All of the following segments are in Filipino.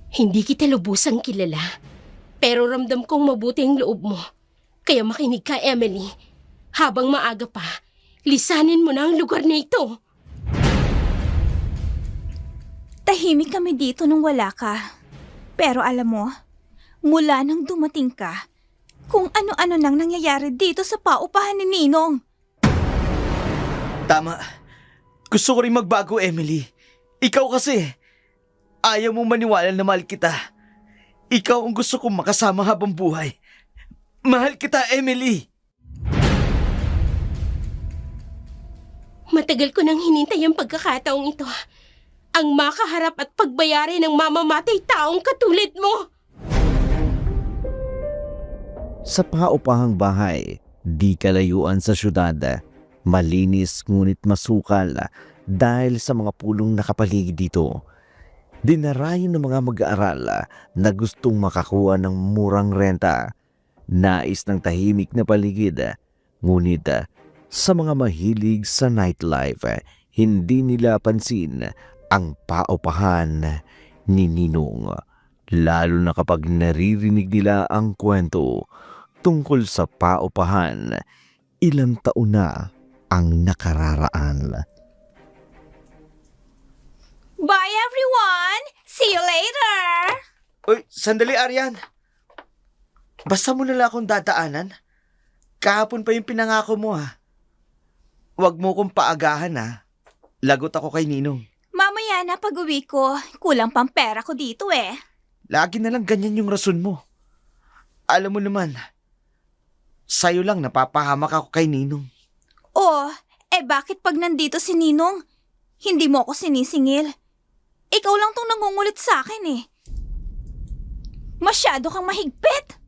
Hindi kita lubusang kilala, pero ramdam kong mabuti ang loob mo. Kaya makinig ka, Emily. Habang maaga pa, lisanin mo na ang lugar na ito. Tahimik kami dito nung wala ka. Pero alam mo, mula nang dumating ka, kung ano-ano nang nangyayari dito sa paupahan ni Ninong. Tama. Gusto ko rin magbago, Emily. Ikaw kasi, ayaw mong maniwala na mahal kita. Ikaw ang gusto kong makasama habang buhay. Mahal kita, Emily! Matagal ko nang hinintay ang pagkakataong ito. Ang makaharap at pagbayari ng mamamatay taong katulad mo. Sa paupahang bahay, di kalayuan sa syudad, malinis ngunit masukal dahil sa mga pulong nakapaligid dito. Dinarayo ng mga mag-aaral na gustong makakuha ng murang renta. Nais ng tahimik na paligid, ngunit sa mga mahilig sa nightlife, hindi nila pansin ang paupahan ni Ninong. Lalo na kapag naririnig nila ang kwento tungkol sa paupahan, ilang taon na ang nakararaan. Bye everyone! See you later! Uy, sandali, Arian. Basta mo nila akong dadaanan. Kahapon pa yung pinangako mo, ha. Huwag mo kong paagahan, ha. Lagot ako kay Ninong. Mamaya na pag-uwi ko, kulang pang pera ko dito eh. Lagi na lang ganyan yung rason mo. Alam mo naman, sa'yo lang napapahamak ako kay Ninong. Oh, bakit pag nandito si Ninong, hindi mo ako sinisingil? Ikaw lang tong nangungulit sa akin eh. Masyado kang mahigpit.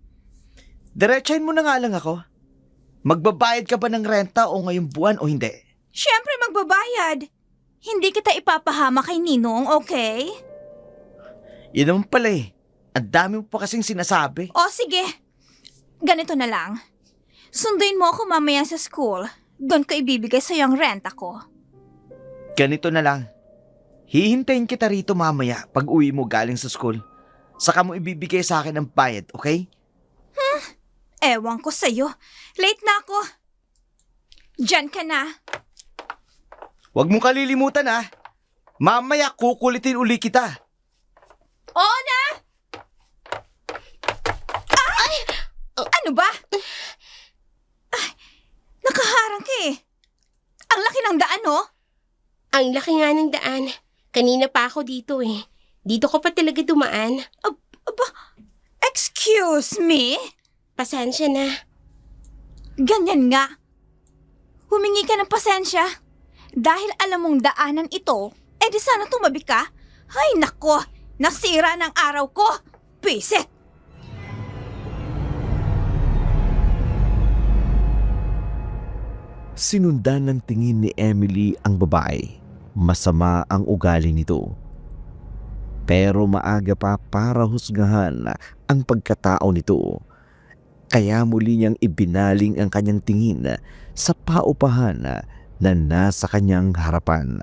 Diretsahin mo na nga lang ako. Magbabayad ka ba ng renta o ngayong buwan o hindi? Siyempre magbabayad. Hindi kita ipapahama kay Ninong, okay? Yun naman pala eh. Ang dami mo pa kasing sinasabi. O sige, ganito na lang. Sunduin mo ako mamaya sa school. Doon ko ibibigay sa'yo ang renta ko. Ganito na lang. Hihintayin kita rito mamaya pag uwi mo galing sa school. Saka mo ibibigay sa akin ang bayad, okay? Ewan ko sa'yo. Late na ako. Diyan ka na. Huwag mong kalilimutan, ha. Mamaya kukulitin uli kita. Oo na! Ay! Ano ba? Ay, nakaharang ka eh. Ang laki ng daan, oh. Ang laki nga ng daan. Kanina pa ako dito eh. Dito ko pa talaga dumaan. Aba, excuse me? Pasensya na. Ganyan nga. Humingi ka ng pasensya. Dahil alam mong daanan ito, di sana tumabi ka. Ay nako, nasira ng araw ko. Pisit! Sinundan ng tingin ni Emily ang babae. Masama ang ugali nito. Pero maaga pa para husgahan ang pagkatao nito. Kaya muli niyang ibinaling ang kanyang tingin sa paupahan na nasa kanyang harapan.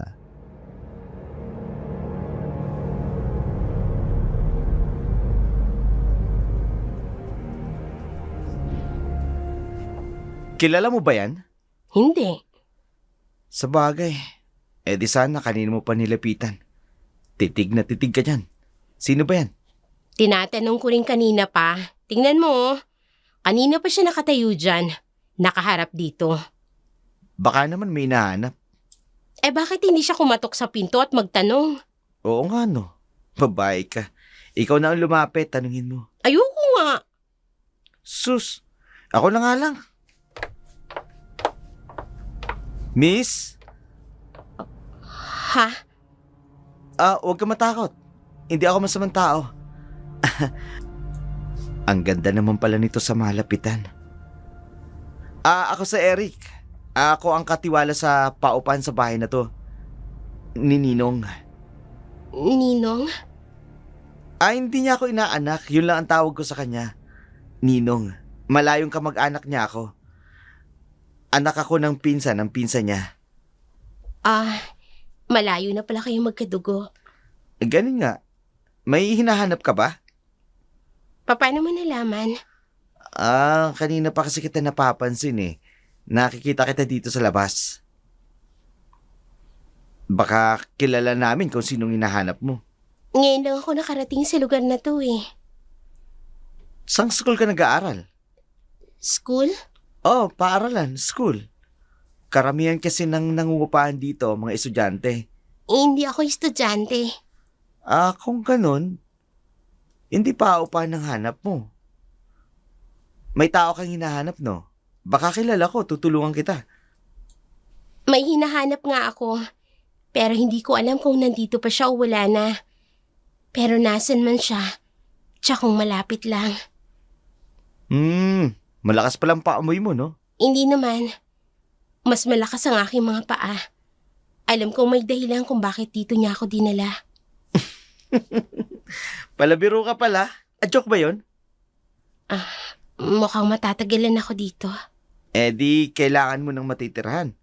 Kilala mo ba yan? Hindi. Sa bagay, di sana kanina mo pa nilapitan. Titig na titig ka dyan. Sino ba yan? Tinatanong ko rin kanina pa. Tingnan mo, kanina pa siya nakatayo dyan. Nakaharap dito. Baka naman may nahanap. Bakit hindi siya kumatok sa pinto at magtanong? Oo nga no. Babae ka. Ikaw na ang lumapit, tanungin mo. Ayoko nga. Sus, ako na nga lang. Miss? Ha? Huwag ka matakot. Hindi ako masamang tao. Ang ganda naman pala nito sa malapitan. Ako si Eric. Ako ang katiwala sa paupahan sa bahay na to. Ni Ninong. Ninong? Hindi niya ako inaanak. Yun lang ang tawag ko sa kanya. Ninong. Malayong kamag-anak niya ako. Anak ako ng pinsan niya. Malayo na pala kayo magkadugo. Ganun nga. May hinahanap ka ba? Paano mo nalaman? Kanina pa kasi kita napapansin eh. Nakikita kita dito sa labas. Baka kilala namin kung sinong hinahanap mo. Ngayon lang ako nakarating sa lugar na to eh. Saan school ka nag-aaral? School? Oh, paaralan, school. Karamihan kasi nang nangungupahan dito, mga estudyante. Hindi ako estudyante. Kung ganun, hindi pa upahan ng hanap mo. May tao kang hinahanap, no? Baka kilala ko, tutulungan kita. May hinahanap nga ako. Pero hindi ko alam kung nandito pa siya o wala na. Pero nasan man siya, tsaka kung malapit lang. Malakas palang paamoy mo, no? Hindi naman. Mas malakas ang aking mga paa. Alam kong may dahilan kung bakit dito niya ako dinala. Palabiro ka pala. Joke ba yon? Mukhang matatagalan ako dito. Di kailangan mo ng matitirahan.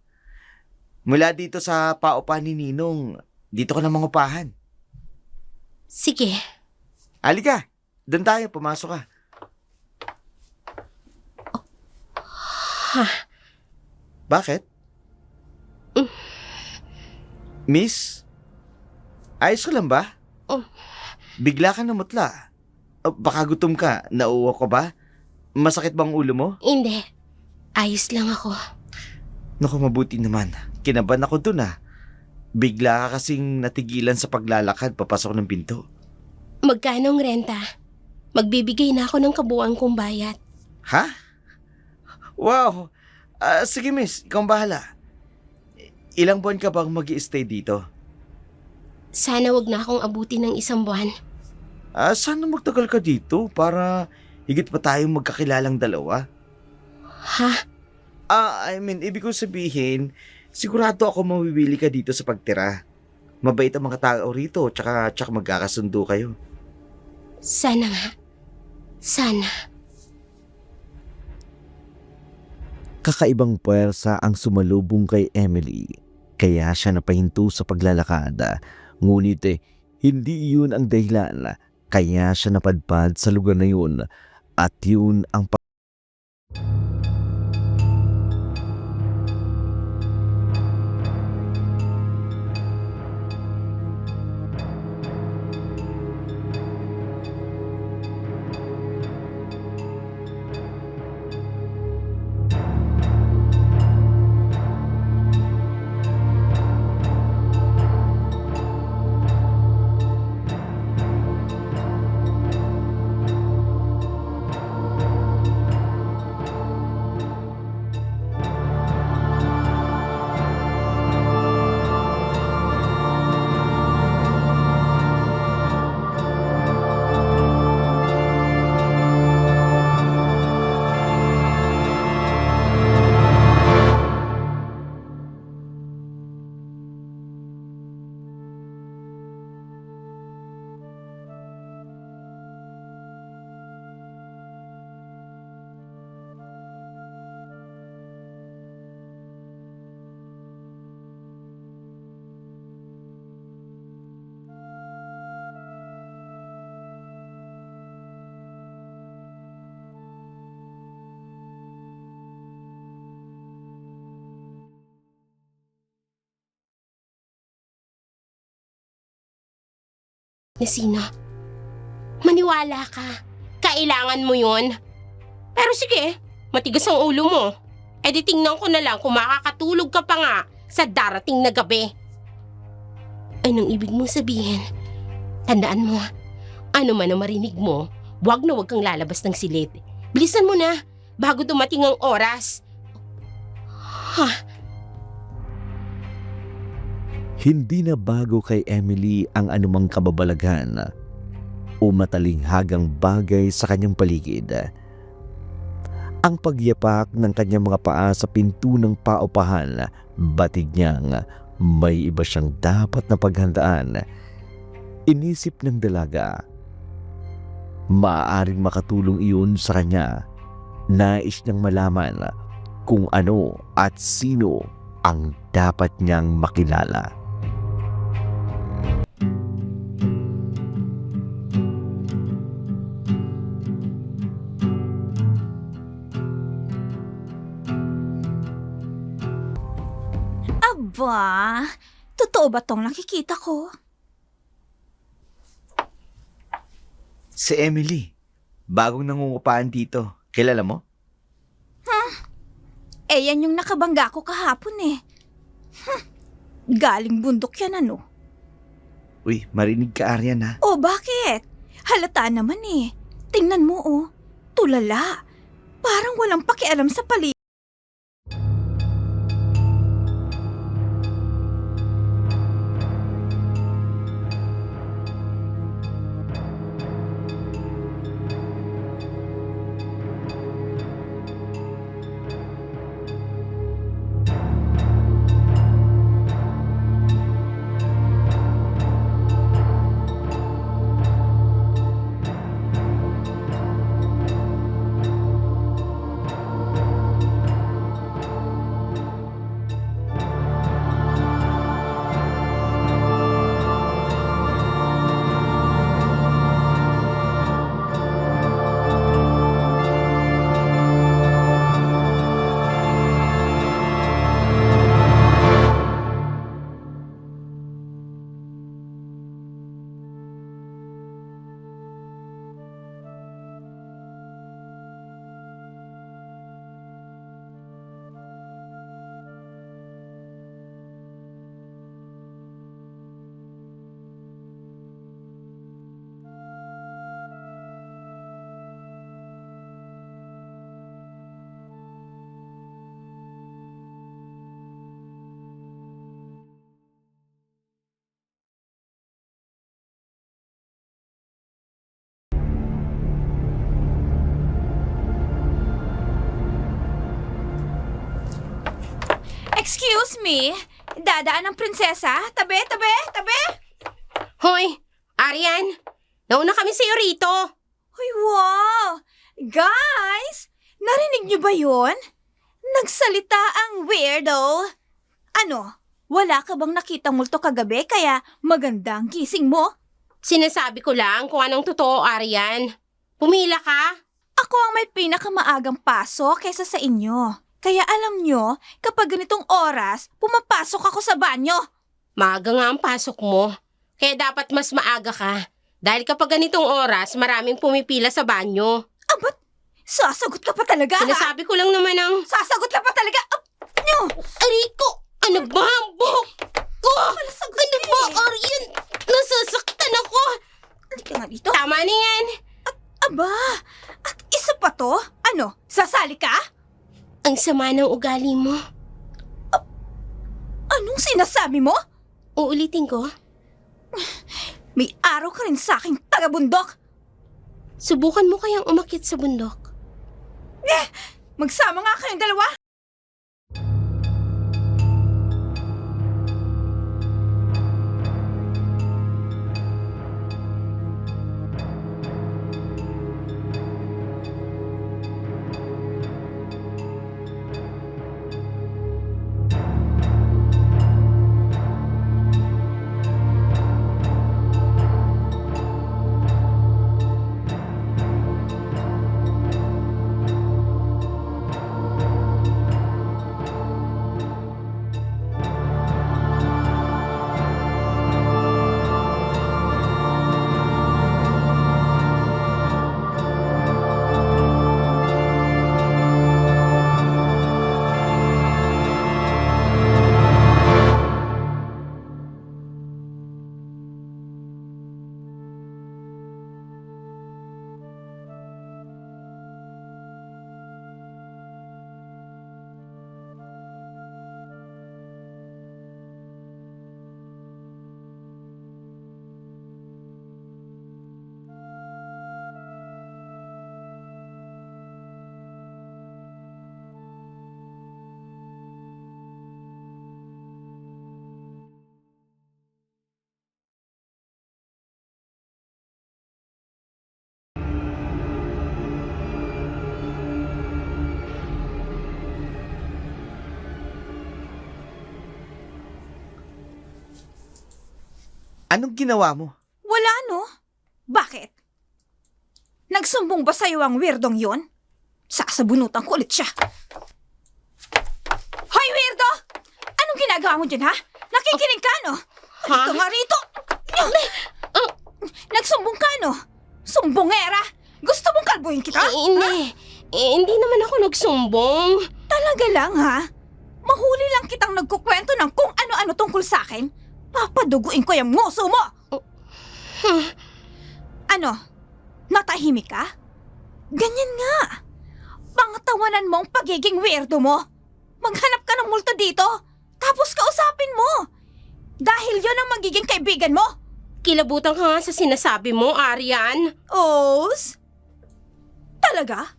Mula dito sa paupahan ni Ninong, dito ka na mangupahan. Sige. Halika, doon tayo, pumasok ka. Ha? Bakit? Miss? Ayos ka lang ba? Bigla ka namutla. Baka gutom ka, nauuwa ka ba? Masakit bang ulo mo? Hindi. Ayos lang ako. Naku, mabuti naman. Kinabahan ako dun Bigla ka kasing natigilan sa paglalakad papasok ng pinto. Magkano ang renta? Magbibigay na ako ng kabuuan kong bayad. Ha? Wow! Sige miss, ikaw ang bahala. Ilang buwan ka bang mag-i-stay dito? Sana wag na akong abutin ng 1 buwan. Sana magtagal ka dito para higit pa tayong magkakilalang dalawa. Ha? Ibig kong sabihin, sigurado ako mabibili ka dito sa pagtira. Mabait ang mga tao rito, tsaka magkakasundo kayo. Sana nga. Sana. Kakaibang puwersa ang sumalubong kay Emily, kaya siya napahinto sa paglalakad. Ngunit hindi iyon ang dahilan, kaya siya napadpad sa lugar na yun, at yun ang Nesino, maniwala ka. Kailangan mo yun. Pero sige, matigas ang ulo mo. Di tingnan ko na lang kung makakatulog ka pa nga sa darating na gabi. Anong ibig mong sabihin? Tandaan mo, ano man ang marinig mo, wag na wag kang lalabas ng silid. Bilisan mo na, bago dumating ang oras. Hindi na bago kay Emily ang anumang kababalaghan o matalinghagang bagay sa kanyang paligid. Ang pagyapak ng kanyang mga paa sa pinto ng paupahan, batig niyang may iba siyang dapat na paghandaan. Inisip ng dalaga, maaaring makatulong iyon sa kanya. Nais niyang malaman kung ano at sino ang dapat niyang makilala. Aba, totoo ba tong nakikita ko? Si Emily. Bagong nangungupaan dito. Kilala mo? Eh, yan yung nakabangga ko kahapon eh. Galing bundok yan ano? Uy, marinig ka, Aryan, ha? O bakit? Halata naman eh. Tingnan mo oh, tulala. Parang walang pakialam sa paligid. Excuse me? Dadaan ng prinsesa? Tabi, tabi, tabi! Hoy, Aryan! Nauna kami sa'yo rito! Ay, wow! Guys! Narinig niyo ba yun? Nagsalita ang weirdo. Ano? Wala ka bang nakitang multo kagabi kaya maganda ang gising mo? Sinasabi ko lang kung anong totoo, Aryan. Pumila ka? Ako ang may pinakamaagang pasok kaysa sa inyo. Kaya alam nyo, kapag ganitong oras, pumapasok ako sa banyo. Maaga nga ang pasok mo. Kaya dapat mas maaga ka. Dahil kapag ganitong oras, maraming pumipila sa banyo. Abat, sasagot ka pa talaga? Sinasabi ko lang naman ang... Sasagot ka pa talaga? Nyo! Ariko! Ano ba ang buhok ko? Malasagot Ano ka ba, eh. Aryan? Nasasaktan ako! Halika nga dito. Tama na yan! Aba, at isa pa to? Ano, sasali ka? Ang sama ng ugali mo. Anong sinasabi mo? Uulitin ko. May araw ka rin sa aking taga-bundok. Subukan mo kayang umakyat sa bundok. Magsama nga kayong dalawa. Anong ginawa mo? Wala no? Bakit? Nagsumbong ba sa'yo ang weirdong yon? Sasabunutan ko ulit siya. Hoy, weirdo! Anong ginagawa ginagawa mo dyan, ha? Nakikinig ka, no? Ha? Ito nga rito! Nagsumbong ka, no? Sumbongera! Gusto mong kalbuhin kita? Hindi. Hindi naman ako nagsumbong. Talaga lang, ha? Mahuli lang kitang nagkukwento ng kung ano-ano tungkol sa akin. Papaduguin ko yung nguso mo! Ano? Natahimik ka? Ganyan nga. Pangatawanan mo ang pagiging weirdo mo. Maghanap ka ng multo dito. Tapos kausapin mo. Dahil yon ang magiging kaibigan mo. Kilabutan ka nga sa sinasabi mo, Aryan. Os? Talaga?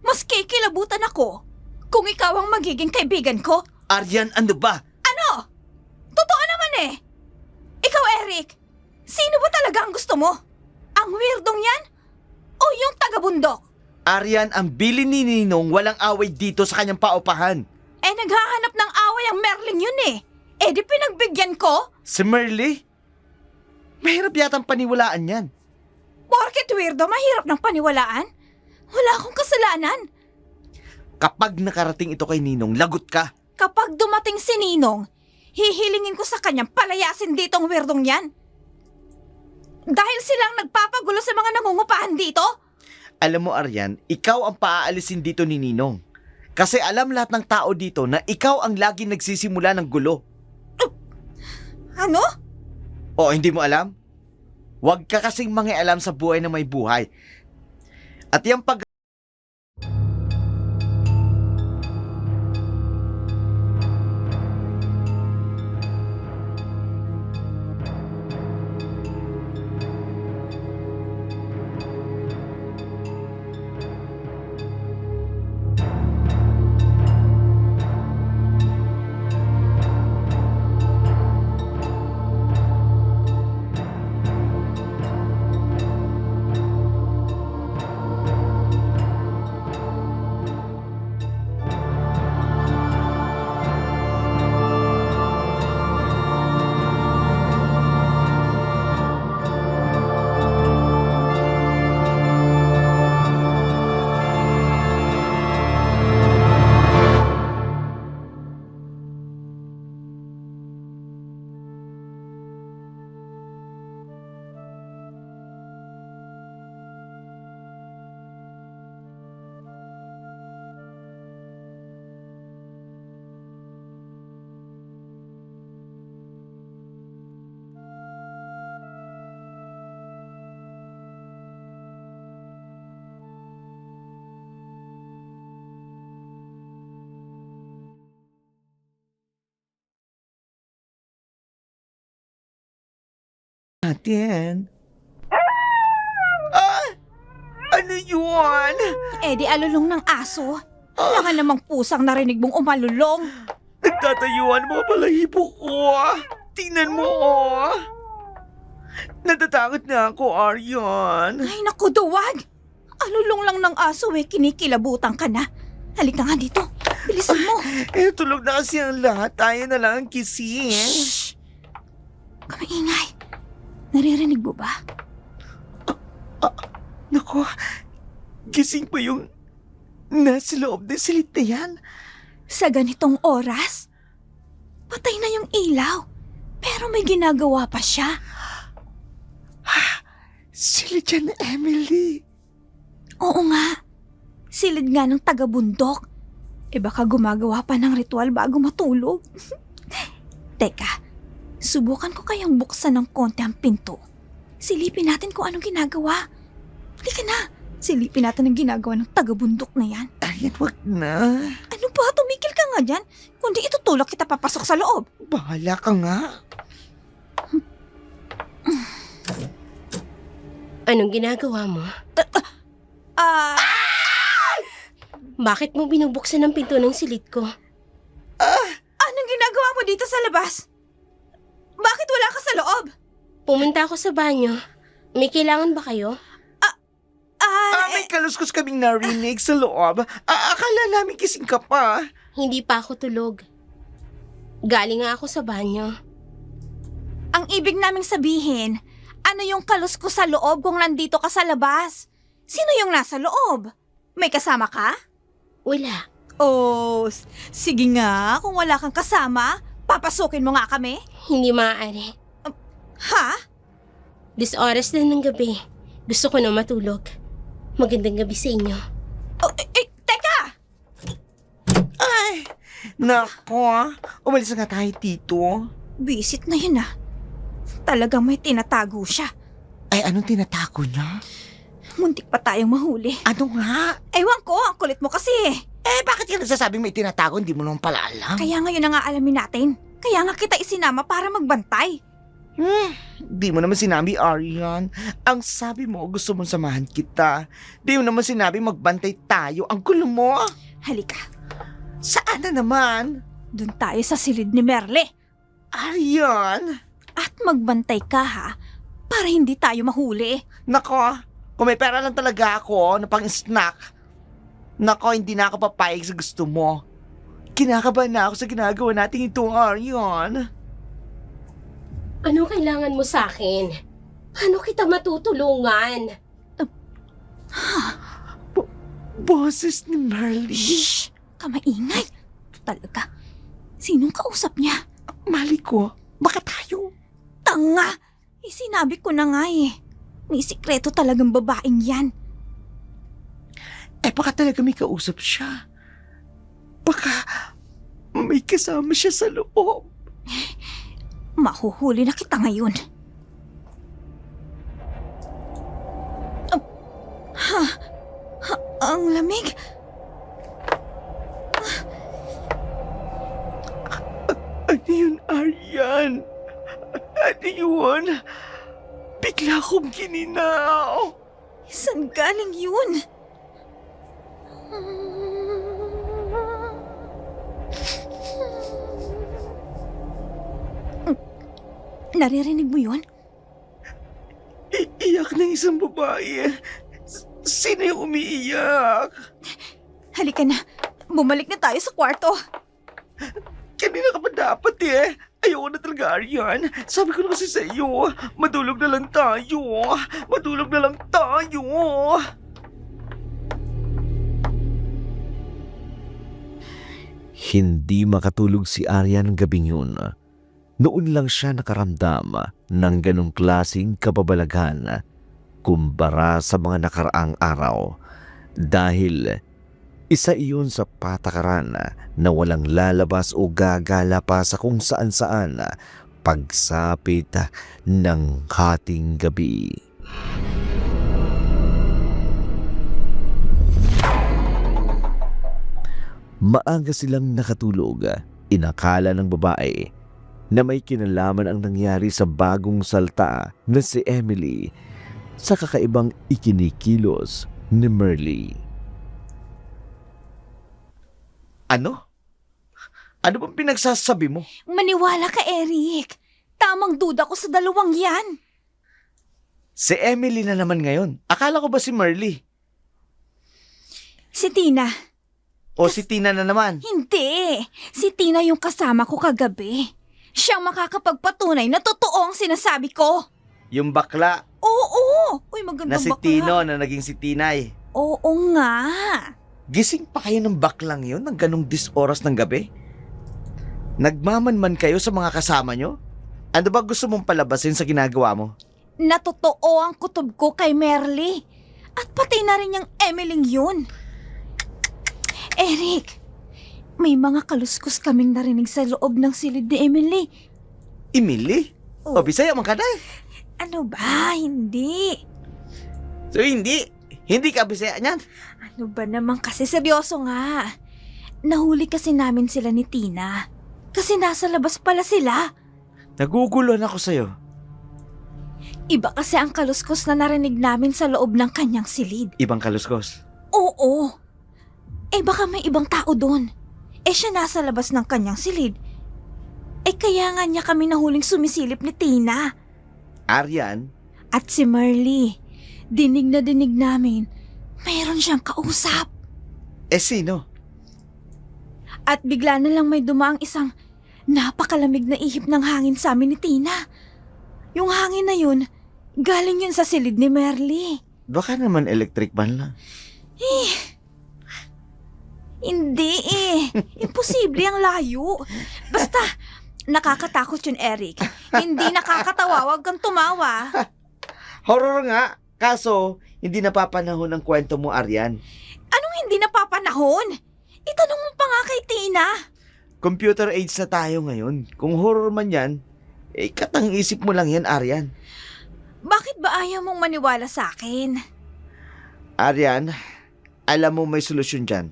Mas kikilabutan ako kung ikaw ang magiging kaibigan ko. Aryan, ano ba? Ano? Totoo naman eh. Ikaw, Eric, sino ba talaga ang gusto mo? Ang weirdong yan? O yung taga-bundok? Aryan, ang bili ni Ninong walang away dito sa kanyang paupahan. Eh, naghahanap ng away ang Merling yun eh. Eh, di pinagbigyan ko? Si Merly? Mahirap yatang paniwalaan yan. Porket weirdo, mahirap ng paniwalaan? Wala akong kasalanan. Kapag nakarating ito kay Ninong, lagot ka. Kapag dumating si Ninong, hihilingin ko sa kanyang palayasin ditong weirdong yan. Dahil silang nagpapagulo sa mga nangungupahan dito? Alam mo, Aryan, ikaw ang paaalisin dito ni Ninong. Kasi alam lahat ng tao dito na ikaw ang lagi nagsisimula ng gulo. Ano? O, hindi mo alam? Huwag ka kasing mangialam sa buhay na may buhay. At yung pag... Natin. Ah! Ano yun? Eh, di alulong ng aso. Wala ka namang pusang narinig mong umalulong. Nagtatayuan mo balahibo ko. Tingnan mo, oh. Natatakot na ako, Aryan. Ay, naku, duwag. Alulong lang ng aso eh, kinikilabutan ka na. Halika nga dito. Bilisan mo. Eh, tulog na kasi ang lahat. Tayo na lang ang kising. Shh! Kamaingay. Naririnig mo ba? Naku, gising pa yung nasa loob ng silid na yan. Sa ganitong oras, patay na yung ilaw. Pero may ginagawa pa siya. Silid yan, Emily. Oo nga. Silid nga ng taga-bundok. E baka gumagawa pa ng ritual bago matulog. Teka, subukan ko kayang buksan ng konti ang pinto. Silipin natin kung anong ginagawa. Halika na. Silipin natin ang ginagawa ng taga-bundok na yan. Ayan, wag na. Ano ba? Tumigil ka nga dyan. Kundi itutulak kita papasok sa loob. Bahala ka nga. Anong ginagawa mo? Bakit mo binubuksan ang pinto ng silid ko? Anong ginagawa mo dito sa labas? Bakit wala ka sa loob? Pumunta ako sa banyo. May kailangan ba kayo? May kaluskos kaming narinig sa loob. Akala namin kising ka pa. Hindi pa ako tulog. Galing nga ako sa banyo. Ang ibig naming sabihin, ano yung kaluskos sa loob kung nandito ka sa labas? Sino yung nasa loob? May kasama ka? Wala. Oh, sige nga, kung wala kang kasama, Papasukin mo nga kami? Hindi maaari. Ha? 10 oras na ng gabi. Gusto ko na matulog. Magandang gabi sa inyo. Oh, teka! Ay, nako. Umalis na nga tayo, Tito. Bisit na yun Talagang may tinatago siya. Ay, anong tinatago niya? Muntik pa tayong mahuli. Ano nga? Ewan ko, ang kulit mo kasi Bakit ka nagsasabing may tinatago? Hindi mo naman pala alam. Kaya ngayon na nga alamin natin. Kaya nga kita isinama para magbantay. Di mo naman sinabi, Arian. Ang sabi mo, gusto mong samahan kita. Di mo naman sinabi magbantay tayo. Ang gulo mo. Halika, Saan na naman? dun tayo sa silid ni Merle. Arian! At magbantay ka para hindi tayo mahuli. Nako, kung may pera lang talaga ako na pang-snack, nako, hindi na ako papayag sa gusto mo. Kinakabahan na ako sa ginagawa natin ito, Arian. Ano kailangan mo sa akin? Paano kita matutulungan? Boses ni Merly. Shh! Kamaingay. Talaga. Sinong kausap niya? Mali ko, baka tayo. Tanga! Sinabi ko na nga May sikreto talagang babaeng yan. Baka talaga may kausap siya. Baka may kasama siya sa loob. Mahuhuli na kita ngayon. Ang lamig. Ano yun, Arian? Ano yun? Bigla akong gininaw. Saan galing yun? Naririnig mo yun? Iiyak ng isang babae. Sino yung umiiyak? Halika na. Bumalik na tayo sa kwarto. Kanina ka pa dapat Ayoko na talaga, Arian. Sabi ko na kasi sa iyo, madulog na lang tayo. Madulog na lang tayo. Hindi makatulog si Arian gabing yun. Noon lang siya nakaramdam ng ganong klaseng kababalaghan kumpara sa mga nakaraang araw dahil isa iyon sa patakaran na walang lalabas o gagala pa sa kung saan-saan pagsapit ng hating gabi. Maaga silang nakatulog. Inakala ng babae na may kinalaman ang nangyari sa bagong salta na si Emily sa kakaibang ikinikilos ni Merly. Ano? Ano bang pinagsasabi mo? Maniwala ka, Eric. Tamang duda ko sa dalawang yan. Si Emily na naman ngayon. Akala ko ba si Merly? Si Tina. O si Tina na naman? Hindi. Si Tina yung kasama ko kagabi. Siyang makakapagpatunay na totoo ang sinasabi ko. Yung bakla Oo. Uy, magandang na si bakla. Tino na naging si Tinay. Oo nga. Gising pa kayo ng baklang yun ng ganong 10 oras ng gabi? Nagmamanman kayo sa mga kasama nyo? Ano ba gusto mong palabasin sa ginagawa mo? Natotoo ang kutob ko kay Merly. At pati na rin yung Emily yun. Eric, may mga kaluskos kaming narinig sa loob ng silid ni Emily. Emily? Oh. O Bisaya man ka na? Ano ba? Hindi. So hindi ka Bisaya niyan? Ano ba naman kasi seryoso nga. Nahuli kasi namin sila ni Tina. Kasi nasa labas pala sila. Naguguluhan ako sa'yo. Iba kasi ang kaluskos na narinig namin sa loob ng kanyang silid. Ibang kaluskos. Oo. Baka may ibang tao doon. Siya nasa labas ng kanyang silid. Kaya nga niya kami nahuling sumisilip ni Tina. Arian? At si Merly. Dinig na dinig namin. Mayroon siyang kausap. Sino? At bigla na lang may dumaang isang napakalamig na ihip ng hangin sa amin ni Tina. Yung hangin na yun, galing yun sa silid ni Merly. Baka naman electric man lang. Hindi Imposible ang layo. Basta, Nakakatakot yun, Eric. Hindi nakakatawa, wag kang tumawa. Horror nga. Kaso, hindi napapanahon ang kwento mo, Aryan. Anong hindi napapanahon? Itanong mo pa nga kay Tina. Computer age na tayo ngayon. Kung horror man yan, katang isip mo lang yan, Aryan. Bakit ba ayaw mong maniwala sa akin? Aryan, alam mo may solusyon dyan.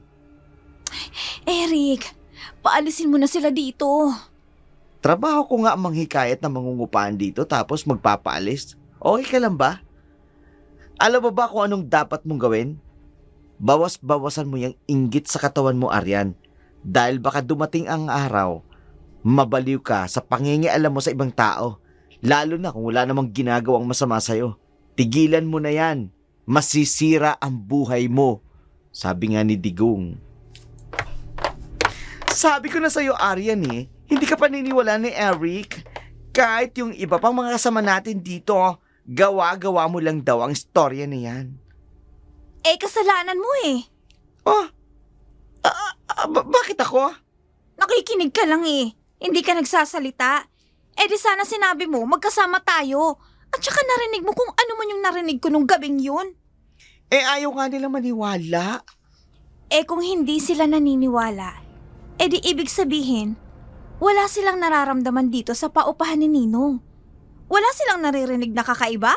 Eric, paalisin mo na sila dito. Trabaho ko nga ang manghikayat na mangungupaan dito tapos magpapaalis. Okay ka lang ba? Alam mo ba kung anong dapat mong gawin? Bawas-bawasan mo yung inggit sa katawan mo, Aryan. Dahil baka dumating ang araw, mabaliw ka sa pangingialam mo sa ibang tao. Lalo na kung wala namang ginagawang masama sa'yo. Tigilan mo na yan. Masisira ang buhay mo. Sabi nga ni Digong. Sabi ko na sa'yo, Aryan hindi ka paniniwala ni Eric. Kahit yung iba pang mga kasama natin dito, gawa-gawa mo lang daw ang istorya na yan. Kasalanan mo eh. Oh, bakit ako? Nakikinig ka lang eh. Hindi ka nagsasalita. Di sana sinabi mo, magkasama tayo. At saka narinig mo kung ano man yung narinig ko nung gabing yun. Ayaw nga nila maniwala. Kung hindi sila naniniwala, di ibig sabihin, wala silang nararamdaman dito sa paupahan ni Ninong. Wala silang naririnig na kakaiba?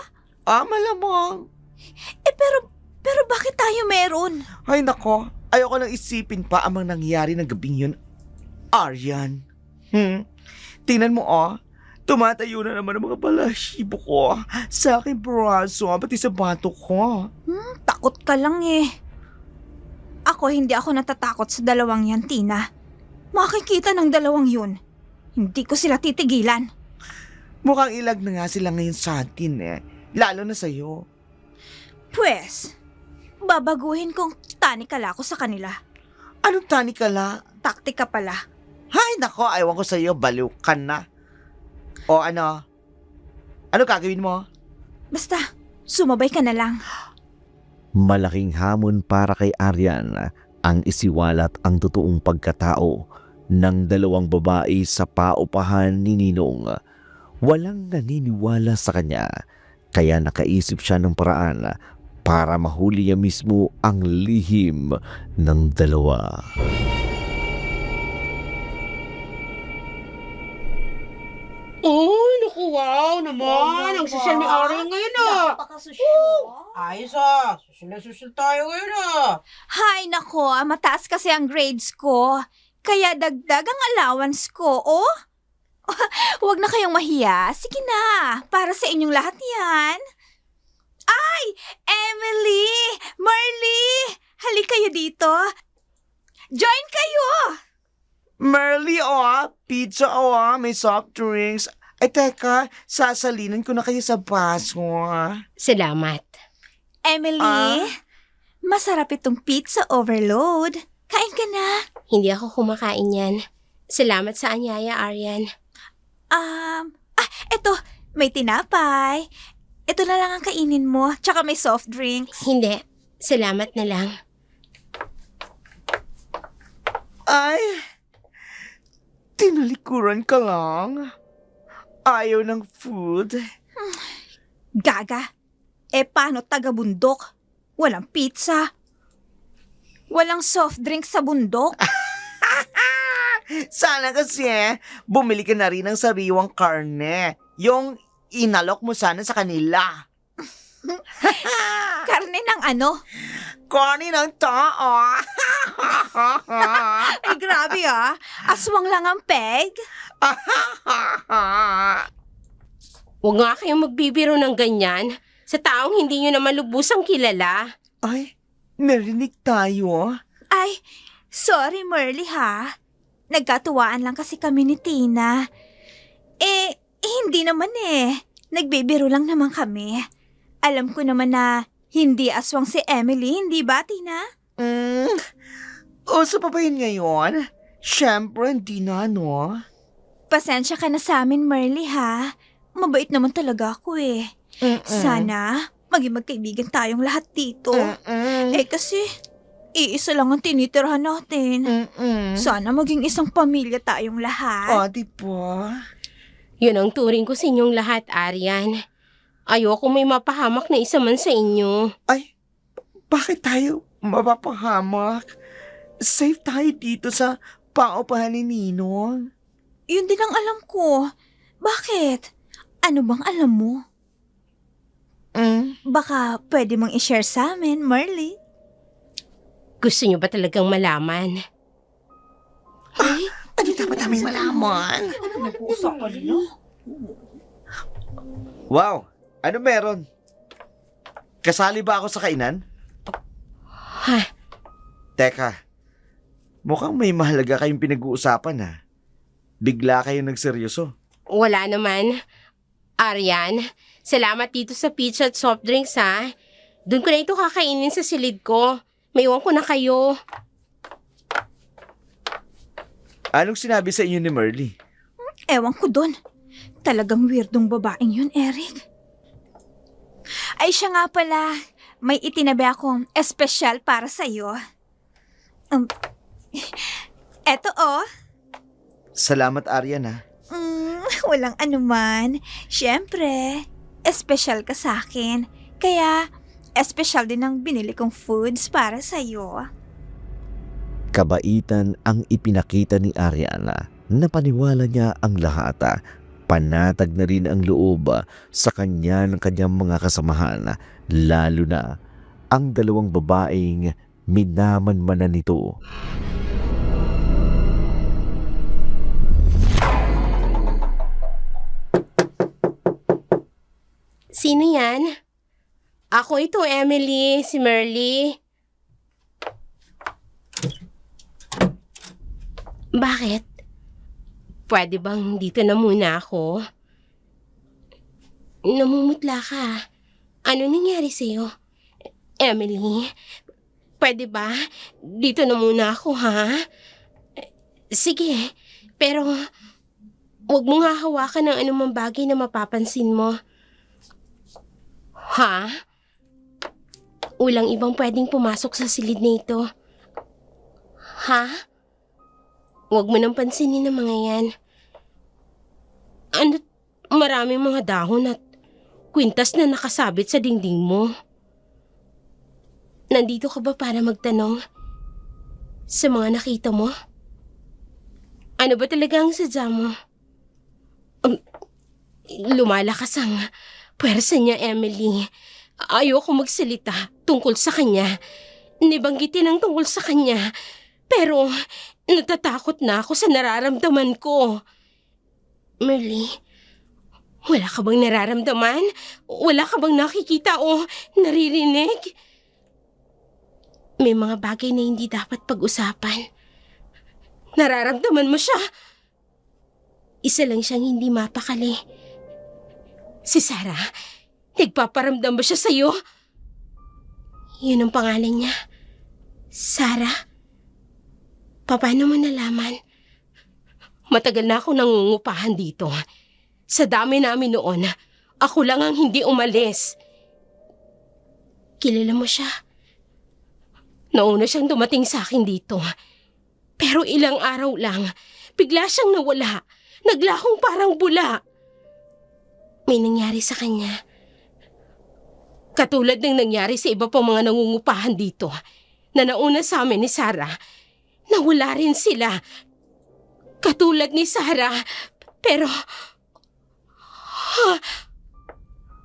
Malamang. Pero bakit tayo meron? Ay nako, ayoko nang isipin pa ang mga nangyari ng gabing yun, Aryan. Tingnan mo tumatayo na naman ang mga balahibo ko sa aking braso, pati sa bato ko. Takot ka lang eh. Hindi ako natatakot sa dalawang yan, Tina. Makikita ng dalawang yun. Hindi ko sila titigilan. Mukhang ilag na nga sila ngayon sa atin lalo na sa'yo. Pwes, babaguhin kong tanikala ko sa kanila. Anong tanikala? Taktika pala. Hay nako, ayaw ko sa'yo, baliw ka na. O ano? Ano gagawin mo? Basta, sumabay ka na lang. Malaking hamon para kay Aryan ang isiwalat ang totoong pagkatao ng dalawang babae sa paupahan ni Ninong. Walang naniniwala sa kanya, kaya nakaisip siya ng paraan para mahuli niya mismo ang lihim ng dalawa. Oh, naku, wow naman. Ang social ni Arian ngayon Ayos Susul tayo ngayon Hay nako, mataas kasi ang grades ko. Kaya dagdag ang allowance ko, oh. Huwag na kayong mahiya. Sige na, para sa inyong lahat yan. Ay, Emily! Marley! Halik kayo dito. Join kayo! Merly, pizza, may soft drinks. Ay, teka, sasalinan ko na kayo sa baso. Salamat. Emily, masarap itong pizza overload. Kain ka na. Hindi ako kumakain yan. Salamat sa anyaya, Aryan. Eto, may tinapay. Ito na lang ang kainin mo, tsaka may soft drinks. Hindi. Salamat na lang. Ay, tinalikuran ka lang. Ayaw ng food. Gaga. Paano taga-bundok? Walang pizza. Walang soft drink sa bundok. Sana kasi bumili ka na rin ng sariwang karne. Yung inalok mo sana sa kanila. Karne ng ano? Karne ng tao. Ay, grabe Aswang lang ang peg. Huwag nga kayong magbibiro ng ganyan sa taong hindi nyo naman lubusang kilala. Ay, narinig tayo. Ay, sorry Merly Nagkatuwaan lang kasi kami ni Tina. Hindi naman Nagbibiro lang naman kami. Alam ko naman na hindi aswang si Emily, hindi ba, Tina? Uso pa ba yun ngayon? Siyempre, hindi na, no? Pasensya ka na sa amin, Merly, Mabait naman talaga ako Sana, maging magkaibigan tayong lahat dito. Kasi, Iisa lang ang tinitirhan natin. Sana maging isang pamilya tayong lahat. O, di ba? Yun ang turing ko sa inyong lahat, Aryan. Ayoko may mapahamak na isa man sa inyo. Ay, bakit tayo mapapahamak? Safe tayo dito sa paupahan ni Ninong. Yun din ang alam ko. Bakit? Ano bang alam mo? Baka pwede mong i-share sa amin, Marley. Gusto niyo ba talagang malaman? Ano dapat namin malaman? Wow! Ano meron? Kasali ba ako sa kainan? Ha? Teka, mukhang may mahalaga kayong pinag-uusapan ha. Bigla kayong nagseryoso. Wala naman. Aryan, salamat dito sa pizza at soft drinks ha. Doon ko na ito kakainin sa silid ko. Maiwan ko na kayo. Anong sinabi sa inyo ni Merly? Ewan ko dun. Talagang weirdong babaeng yun, Eric. Ay, siya nga pala. May itinabi akong espesyal para sa'yo. Eto oh. Salamat, Aryan ha. Walang anuman. Siyempre, espesyal ka sa akin. Kaya, espesyal din ang binili kong foods para sa'yo. Kabaitan ang ipinakita ni Ariana. Napaniwala niya ang lahat. Panatag na rin ang loob sa kanya ng kanyang mga kasamahan, lalo na ang dalawang babaeng minamanmanan nito. Sino yan? Ako ito, Emily, si Merly. Bakit? Pwede bang dito na muna ako? Namumutla ka. Ano nangyari sa'yo? Emily, pwede ba? Dito na muna ako, ha? Sige, pero huwag mong hahawakan ng anumang bagay na mapapansin mo. Ha? Walang ibang pwedeng pumasok sa silid na ito. Ha? Huwag mo nang pansinin ang mga yan. Ano, maraming mga dahon at kwintas na nakasabit sa dingding mo. Nandito ka ba para magtanong sa mga nakita mo? Ano ba talaga ang sadya mo? Lumalakas ang pwersa niya, Emily. Ayoko magsalita tungkol sa kanya. Nibanggitin ang tungkol sa kanya. Pero natatakot na ako sa nararamdaman ko. Merly, wala ka bang nararamdaman? Wala ka bang nakikita o naririnig? May mga bagay na hindi dapat pag-usapan. Nararamdaman mo siya. Isa lang siyang hindi mapakali. Si Sarah, nagpaparamdam ba siya sa'yo? Yun ang pangalan niya. Sarah? Paano mo nalaman? Matagal na ako nangungupahan dito. Sa dami namin noon, ako lang ang hindi umalis. Kilala mo siya? Nauna siyang dumating sa akin dito. Pero ilang araw lang, bigla siyang nawala. Naglahong parang bula. May nangyari sa kanya. Katulad ng nangyari sa iba pang mga nangungupahan dito na nauna sa amin ni Sarah. Nawala rin sila. Katulad ni Sarah. Pero...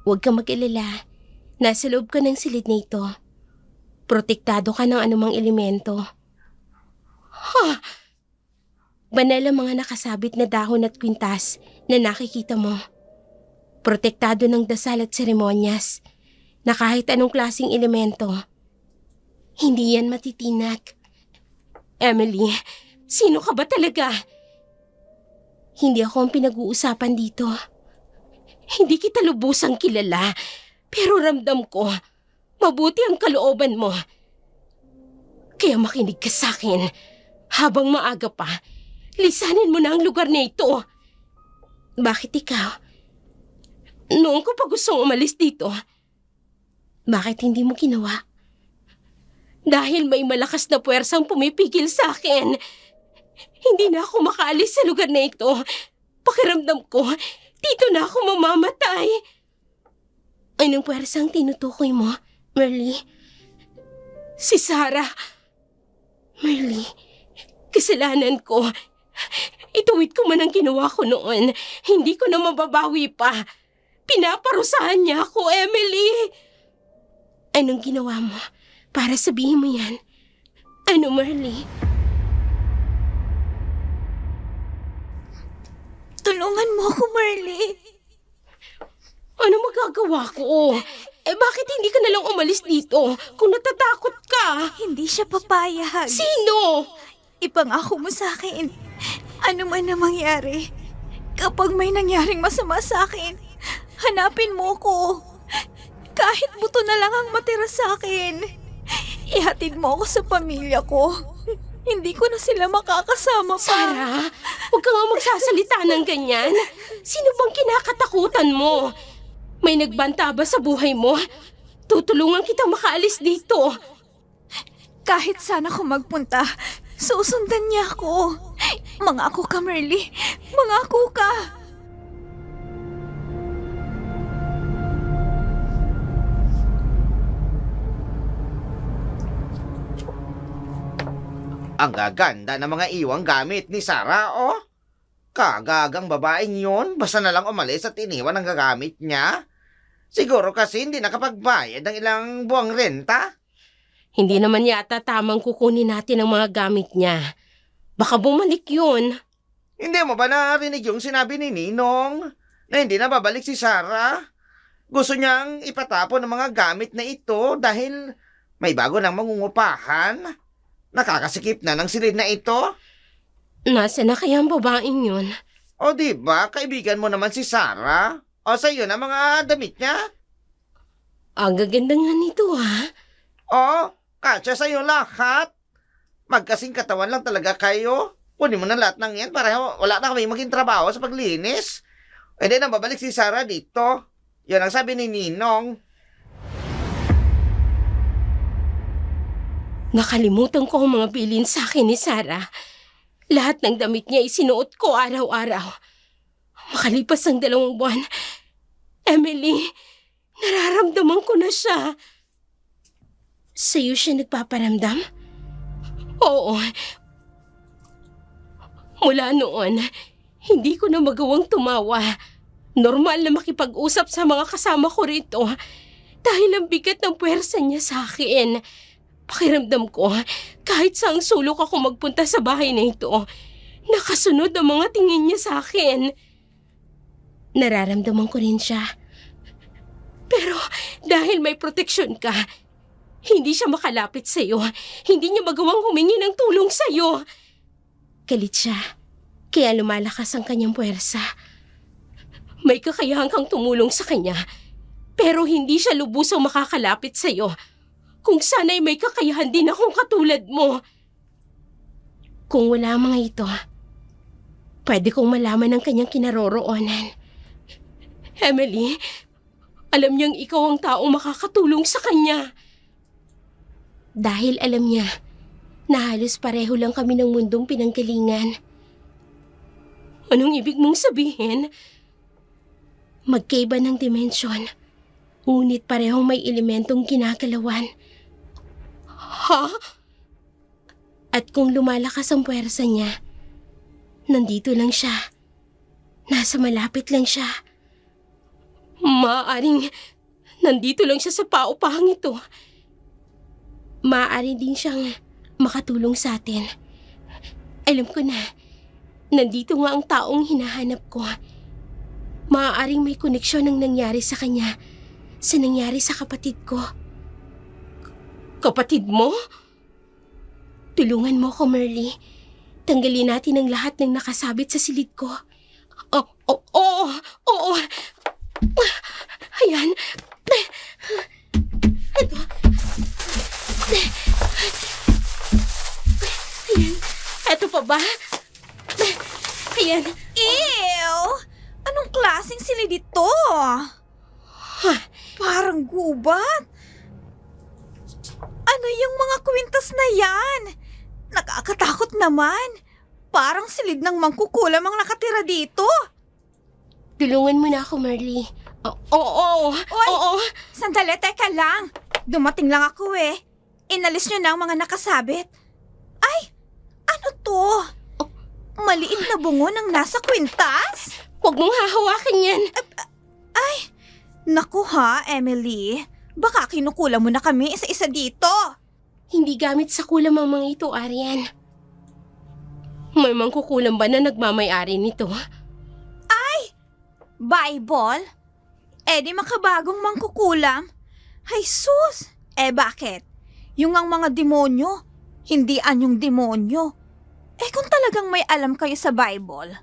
Huwag kang mag-alala. Nasa loob ka ng silid na ito. Protektado ka ng anumang elemento. Banal ang mga nakasabit na dahon at kwintas na nakikita mo. Protektado ng dasal at seremonyas na kahit anong klaseng elemento, hindi yan matitinag. Emily, sino ka ba talaga? Hindi ako ang pinag-uusapan dito. Hindi kita lubusang kilala, pero ramdam ko, mabuti ang kalooban mo. Kaya makinig ka sa akin. Habang maaga pa, lisanin mo na ang lugar na ito. Bakit ikaw? Noong ko pa gustong umalis dito, bakit hindi mo ginawa? Dahil may malakas na puwersang pumipigil sa akin. Hindi na ako makaalis sa lugar na ito. Pakiramdam ko, dito na ako mamamatay. Anong puwersang tinutukoy mo, Merly? Si Sarah. Merly, kasalanan ko. Ituwid ko man ang ginawa ko noon. Hindi ko na mababawi pa. Pinaparusahan niya ako, Emily. Anong ginawa mo para sabihin mo yan? Ano, Merly? Tulungan mo ako, Merly. Ano magagawa ko? Bakit hindi ka nalang umalis dito kung natatakot ka? Hindi siya papayag. Sino? Ipangako mo sa akin. Ano man na mangyari. Kapag may nangyaring masama sa akin, hanapin mo ko. Kahit buto na lang ang matira sa akin. Ihatid mo ako sa pamilya ko. Hindi ko na sila makakasama pa. Sarah, huwag ka nga magsasalita ng ganyan. Sino bang kinakatakutan mo? May nagbanta ba sa buhay mo? Tutulungan kitang makaalis dito. Kahit saan ako magpunta, susundan niya ako. Mangako ka, Merly. Mangako ka. Ang gaganda ng mga iwang gamit ni Sarah, oh. Kagagang babaeng yun, basta na lang umalis at iniwan ang gagamit niya. Siguro kasi hindi nakapagbayad ng ilang buwang renta. Hindi naman yata tamang kukunin natin ang mga gamit niya. Baka bumalik yun. Hindi mo ba narinig yung sinabi ni Ninong na hindi na babalik si Sarah? Gusto niyang ipatapon ang mga gamit na ito dahil may bago ng mangungupahan. Nakakasikip na ng silid na ito. Nasa na kaya ang babaeng yun? O di ba kaibigan mo naman si Sarah? O sa'yo na mga damit niya? Ang gaganda nga nito, ha? O, kasya sa'yo lahat. Magkasing katawan lang talaga kayo. Kunin mo na lahat ng yan para wala na kami maging trabaho sa paglinis. E di na babalik si Sarah dito. Yan ang sabi ni Ninong. Nakalimutan ko ang mga bilin sa akin ni Sarah. Lahat ng damit niya isinuot ko araw-araw. Makalipas ang 2 buwan, Emily, nararamdaman ko na siya. Sa'yo siya nagpaparamdam? Oo. Mula noon, hindi ko na magawang tumawa. Normal na makipag-usap sa mga kasama ko rito dahil ang bigat ng puwersa niya sa akin. Pakiramdam ko, kahit saang sulok ako magpunta sa bahay na ito, nakasunod ang mga tingin niya sa akin. Nararamdaman ko rin siya. Pero dahil may proteksyon ka, hindi siya makalapit sa'yo. Hindi niya magawang humingi ng tulong sa'yo. Galit siya, kaya lumalakas ang kanyang puwersa. May kakayahan kang tumulong sa kanya, pero hindi siya lubusang makakalapit sa'yo. Kung sana'y may kakayahan din akong katulad mo. Kung wala ang mga ito, pwede kong malaman ang kanyang kinaroroonan. Emily, alam niyang ikaw ang taong makakatulong sa kanya. Dahil alam niya na halos pareho lang kami ng mundong pinanggalingan. Anong ibig mong sabihin? Magkaiba ng dimensyon, ngunit parehong may elementong ginagalawan. Ha? At kung lumalakas ang puwersa niya, nandito lang siya. Nasa malapit lang siya. Maaaring nandito lang siya sa paupahang ito. Maaari din siyang makatulong sa atin. Alam ko na, nandito nga ang taong hinahanap ko. Maaaring may koneksyon ang nangyari sa kanya sa nangyari sa kapatid ko. Kapatid mo? Tulungan mo ko, Merly. Tanggalin natin ang lahat ng nakasabit sa silid ko. Oo. Ayan. Ito. Ayan. Ito pa ba? Ayan. Ew! Anong klaseng silid ito? Parang gubat. Ano Ano yung mga kwintas na yan? Nakakatakot naman. Parang silid ng mangkukulam ang nakatira dito. Tulungan mo na ako, Marley. Oo. Sandali, teka lang. Dumating lang ako eh. Inalis nyo na ang mga nakasabit. Ay, ano to? Maliit na bungo ng nasa kwintas? Huwag mong hahawakin yan. Naku ha, Emily. Baka kinukulam mo na kami isa-isa dito. Hindi gamit sa kulam ang mga ito, Arian. May mangkukulam ba na nagmamay-ari nito? Bible? Di makabagong mangkukulam? Ay sus! Bakit? Yung ang mga demonyo, hindi anyong demonyo. Kung talagang may alam kayo sa Bible,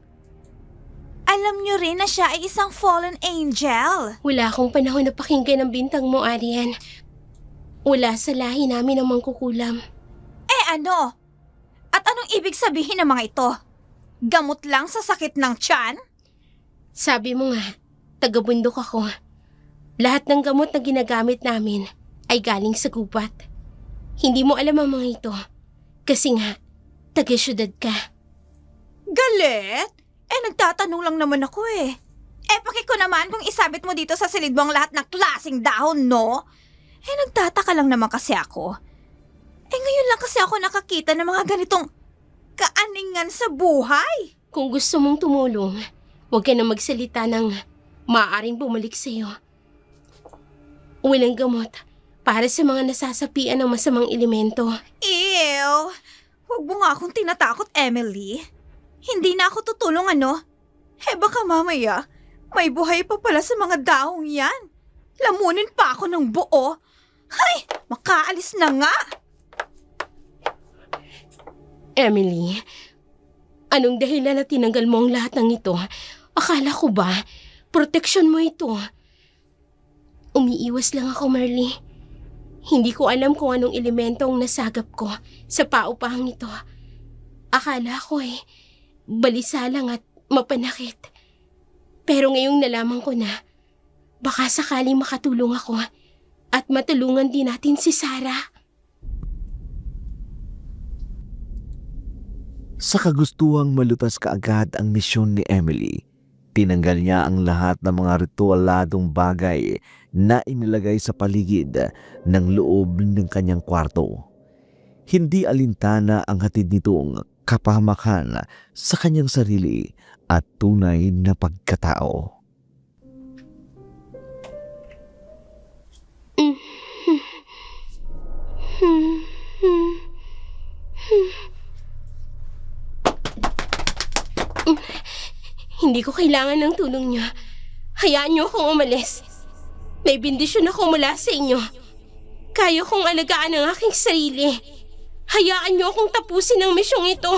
alam nyo rin na siya ay isang fallen angel. Wala akong panahon na pakinggan ang bintang mo, Arian. Wala sa lahi namin ang mangkukulam. Ano? At anong ibig sabihin ng mga ito? Gamot lang sa sakit ng tiyan? Sabi mo nga, taga-bundok ako. Lahat ng gamot na ginagamit namin ay galing sa gubat. Hindi mo alam ang mga ito. Kasi nga, taga-syudad ka. Galit? Nagtatanong lang naman ako eh. Pakiko naman kung isabit mo dito sa silid mo ang lahat ng klaseng dahon, no? Nagtataka lang naman kasi ako. Ngayon lang kasi ako nakakita ng mga ganitong kaaningan sa buhay. Kung gusto mong tumulong, huwag ka na magsalita ng maaaring bumalik sa'yo. Walang gamot para sa mga nasasapian ng masamang elemento. Ew! Huwag mo nga akong tinatakot, Emily. Hindi na ako tutulong, ano? Baka mamaya, may buhay pa pala sa mga daong yan. Lamunin pa ako ng buo. Hay! Makaalis na nga! Emily, anong dahilan na tinanggal mo ang lahat ng ito? Akala ko ba, proteksyon mo ito? Umiiwas lang ako, Marley. Hindi ko alam kung anong elemento ang nasagap ko sa paupahang ito. Akala ko balisa lang at mapanakit. Pero ngayong nalaman ko na, baka sakaling makatulong ako at matulungan din natin si Sarah. Sa kagustuhang malutas kaagad ang misyon ni Emily, tinanggal niya ang lahat ng mga ritualadong bagay na inilagay sa paligid ng loob ng kanyang kwarto. Hindi alintana ang hatid nitong kapahamakan sa kanyang sarili at tunay na pagkatao. Hindi ko kailangan ng tulong niyo. Hayaan niyo akong umalis. May bendisyon ako mula sa inyo. Kaya kong alagaan ang aking sarili. Hayaan niyo akong tapusin ang misyong ito.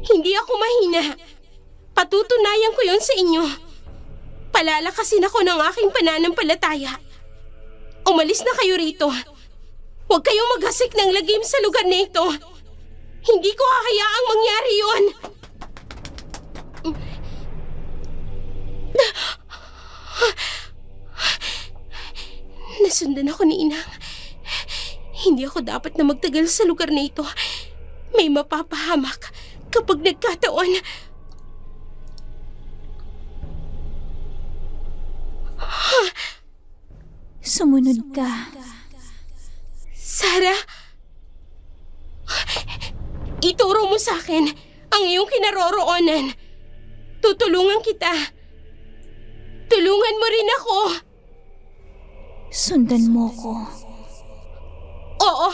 Hindi ako mahina. Patutunayan ko yun sa inyo. Palalakasin ako ng aking pananampalataya. Umalis na kayo rito. Huwag kayong maghasik ng lagim sa lugar na ito. Hindi ko hahayaang mangyari yun. Nasundan ako ni Inang. Hindi ako dapat na magtagal sa lugar na ito. May mapapahamak kapag nagkataon. Sumunod ka. Sarah, ituro mo sa akin ang iyong kinaroroonan. Tutulungan kita. Tulungan mo rin ako. Sundan mo ko. Oo.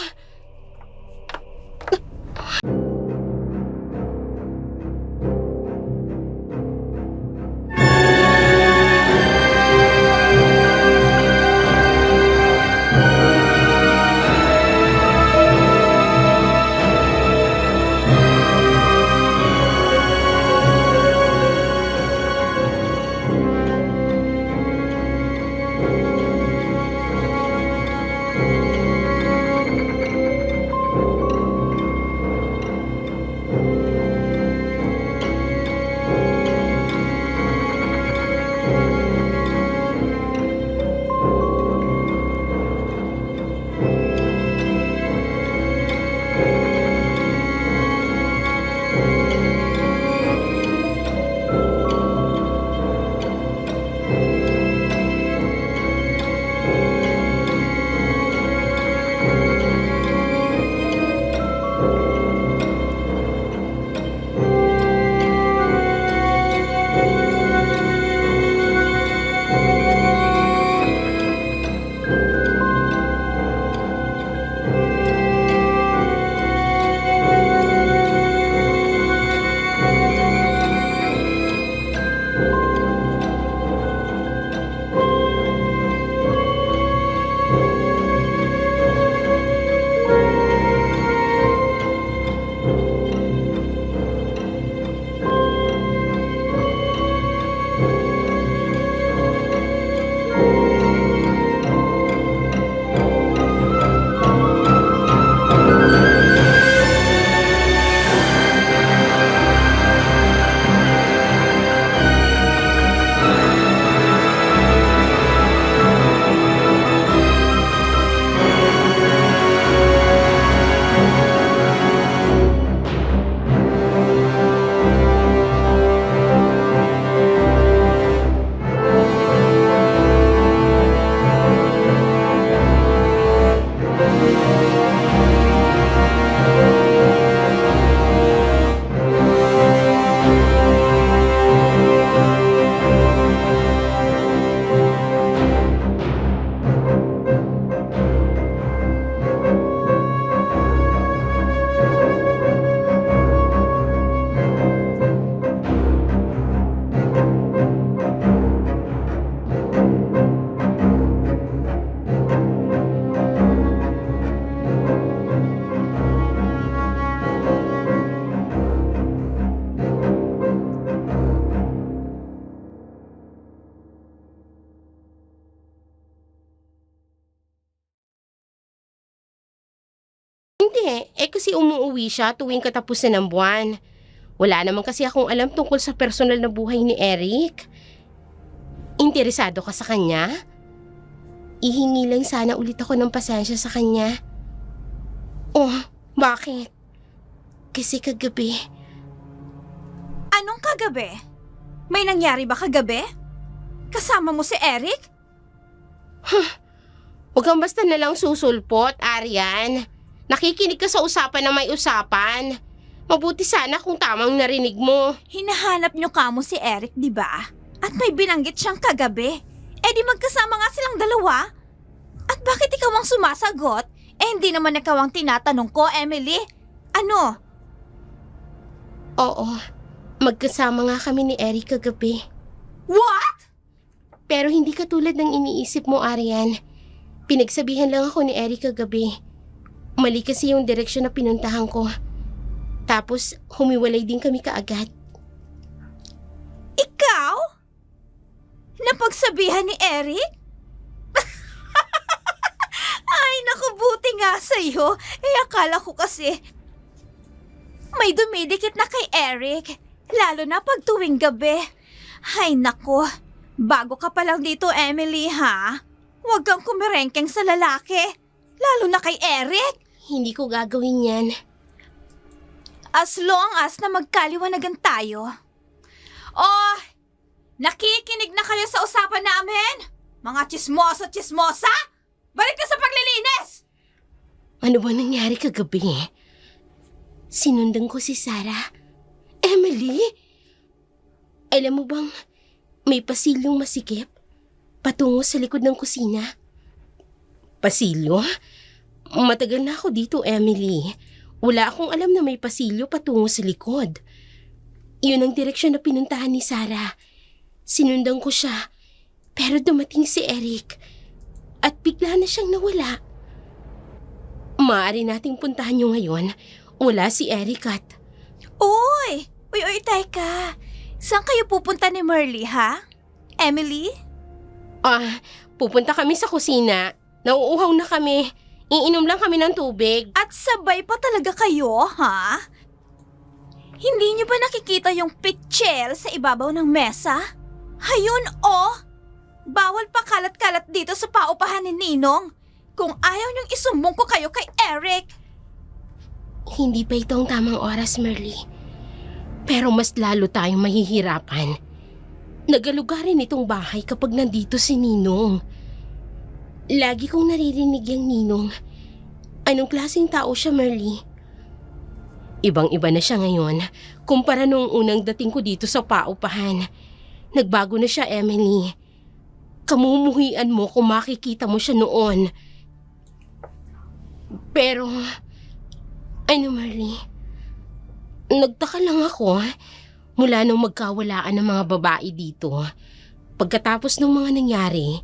Hindi, kasi umuwi siya tuwing katapusan ng buwan. Wala naman kasi akong alam tungkol sa personal na buhay ni Eric. Interesado ka sa kanya? Ihingi lang sana ulit ako ng pasensya sa kanya. Oh, bakit? Kasi kagabi, Anong kagabi? May nangyari ba kagabi? Kasama mo si Eric? huwag kang basta nalang susulpot, Arian. Nakikinig ka sa usapan na may usapan. Mabuti sana kung tamang narinig mo. Hinahanap niyo kamo si Eric, di ba? At may binanggit siyang kagabi. Di magkasama nga silang dalawa. At bakit ikaw ang sumasagot? Hindi naman ikaw ang tinatanong ko, Emily. Ano? Oo, magkasama nga kami ni Eric kagabi. What? Pero hindi katulad ng iniisip mo, Arian. Pinagsabihan lang ako ni Eric kagabi. Mali kasi yung direksyon na pinuntahan ko. Tapos, humiwalay din kami kaagad. Ikaw? Napagsabihan ni Eric? Ay, naku, buti nga sa'yo. Akala ko kasi may dumidikit na kay Eric. Lalo na pag tuwing gabi. Ay, naku. Bago ka pa lang dito, Emily, ha? Huwag kang kumirengkeng sa lalaki. Lalo na kay Eric. Hindi ko gagawin yan. As long as na magkaliwanagan tayo. Oh, nakikinig na kayo sa usapan namin? Mga chismosa! Balik ka sa paglilinis! Ano ba nangyari kagabi? Sinundan ko si Sarah. Emily? Alam mo bang may pasilyong masikip patungo sa likod ng kusina? Pasilyo? Matagal na ako dito, Emily. Wala akong alam na may pasilyo patungo sa likod. Yun ang direksyon na pinuntahan ni Sarah. Sinundan ko siya, pero dumating si Eric at bigla na siyang nawala. Maaari nating puntahan niyo ngayon. Wala si Eric at... Uy, teka. Saan kayo pupunta ni Merly, ha? Emily? Pupunta kami sa kusina. Nauuhaw na kami. Iinom lang kami ng tubig. At sabay pa talaga kayo, ha? Hindi niyo ba nakikita yung pitchel sa ibabaw ng mesa? Hayun, oh! Bawal pa kalat-kalat dito sa paupahan ni Ninong. Kung ayaw niyong isumbong ko kayo kay Eric. Hindi pa ito ang tamang oras, Merly. Pero mas lalo tayong mahihirapan. Nagalugarin itong bahay kapag nandito si Ninong. Lagi kong naririnig yung Ninong. Anong klaseng tao siya, Merly? Ibang-iba na siya ngayon kumpara noong unang dating ko dito sa paupahan. Nagbago na siya, Emily. Kamumuhian mo kung makikita mo siya noon. Pero, Merly, nagtaka lang ako mula nung magkawalaan ng mga babae dito. Pagkatapos ng mga nangyari,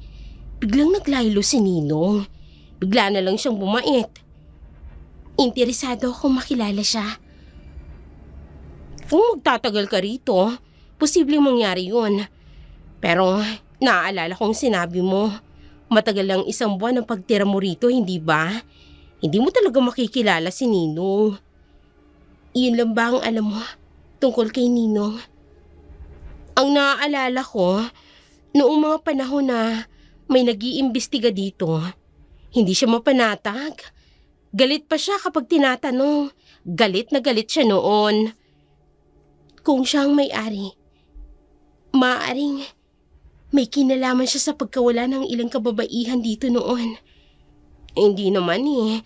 biglang naglaylo si Ninong. Bigla na lang siyang bumait. Interesado akong makilala siya. Kung magtatagal ka rito, posibleng mangyari yun. Pero naaalala kong sinabi mo, matagal lang 1 buwan ang pagtira mo rito, hindi ba? Hindi mo talaga makikilala si Ninong. Iyon lang ba ang alam mo tungkol kay Ninong? Ang naaalala ko, noong mga panahon na may nag-iimbestiga dito, hindi siya mapanatag. Galit pa siya kapag tinatanong. Galit na galit siya noon. Kung siya ang may-ari, maaaring may kinalaman siya sa pagkawala ng ilang kababaihan dito noon. Hindi naman eh.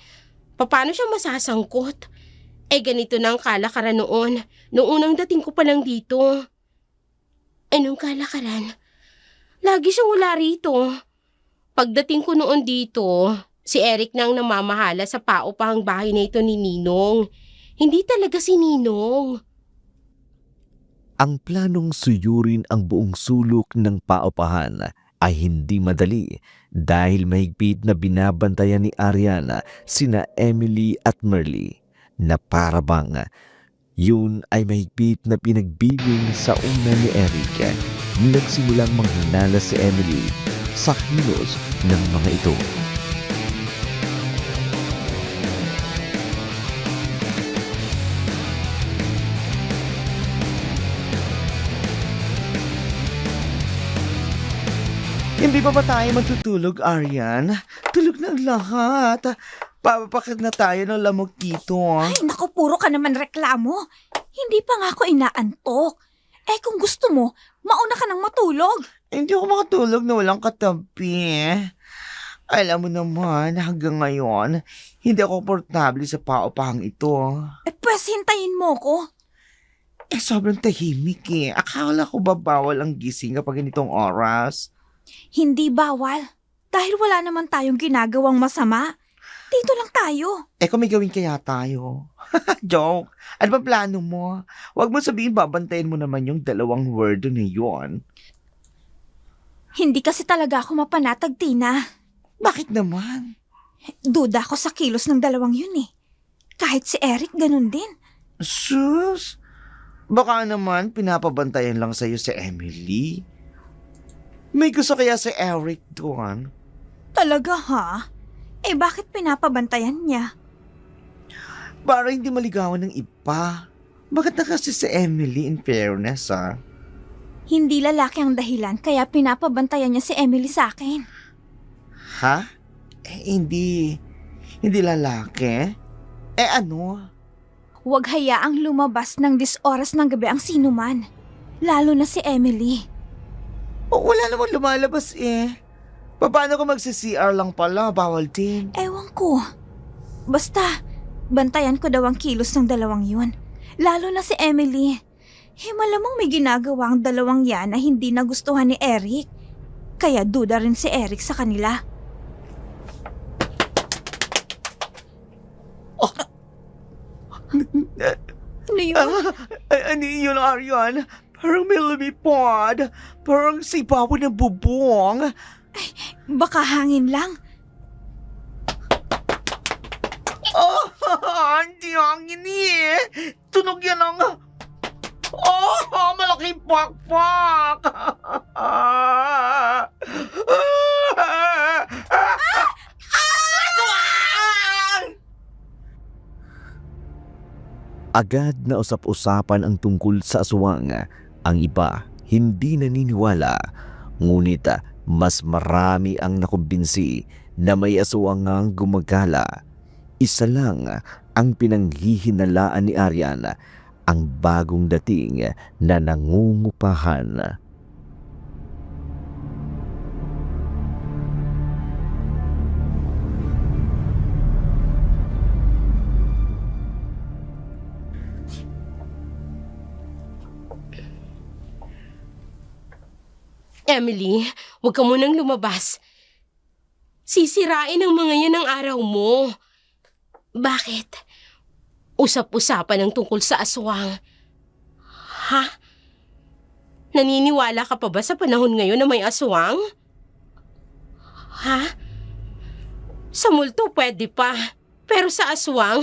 Paano siya masasangkot? Ganito na ang kalakaran noon. Noong unang dating ko pa lang dito. Anong kalakaran? Lagi siyang wala rito. Pagdating ko noon dito, si Eric nang namamahala sa paupahang bahay na ito ni Ninong. Hindi talaga si Ninong. Ang planong suyurin ang buong sulok ng paupahan ay hindi madali dahil mahigpit na binabantayan ni Ariana sina Emily at Merly na para bang yun ay mahigpit na pinagbibing sa una ni Eric. Nagsimulang manghinala si Emily sa kilos ng mga ito. Hindi pa ba tayo matutulog, Aryan? Tulog na ang lahat. Papapakit na tayo ng lamok dito. Ay, naku, puro ka naman reklamo. Hindi pa nga ako inaantok. Eh kung gusto mo, mauna ka nang matulog. Hindi ako makatulog na walang katabi. Alam mo naman, hanggang ngayon, hindi ako komportable sa paupahang ito. Eh pwes hintayin mo ko. Sobrang tahimik Akala ko ba bawal ang gising kapag ganitong oras? Hindi bawal. Dahil wala naman tayong ginagawang masama. Dito lang tayo. Kung may gawin kaya tayo? Joke. Ano ba plano mo? Huwag mo sabihin babantayan mo naman yung 2 word na yun. Hindi kasi talaga ako mapanatag, Tina. Bakit naman? Duda ako sa kilos ng 2 yun eh. Kahit si Eric ganun din. Sus, baka naman pinapabantayan lang sa'yo si Emily. May gusto kaya si Eric doon? Talaga ha? Eh bakit pinapabantayan niya? Para hindi maligawan ng iba. Bakit na kasi si Emily in fairness Hindi lalaki ang dahilan kaya pinapabantayan niya si Emily sa akin. Ha? Hindi lalaki? Ano? Huwag hayaang lumabas ng 10 oras ng gabi ang sinuman. Lalo na si Emily. Wala naman lumalabas Paano ko magsi-CR lang pala? Bawal din. Ewan ko. Basta, bantayan ko daw ang kilos ng 2 yun. Lalo na si Emily. Malamang may ginagawa ang 2 yan na hindi nagustuhan ni Eric. Kaya duda rin si Eric sa kanila. Ano yun? Ano yun, Aryan? Parang may lumipad. Parang sipaw ng bubong. Baka hangin lang. Hindi hangin Tunog yan ang... malaking pakpak! Agad na usap-usapan ang tungkol sa aswang. Ang iba hindi naniniwala. Ngunit mas marami ang nakumbinsi na may aswang ang gumagala. Isa lang ang pinanghihinalaan ni Aryan, ang bagong dating na nangungupahan. Emily, huwag ka munang lumabas. Sisirain ang mga yan ang araw mo. Bakit? Usap-usapan ang tungkol sa aswang. Ha? Naniniwala ka pa ba sa panahon ngayon na may aswang? Ha? Sa multo pwede pa. Pero sa aswang,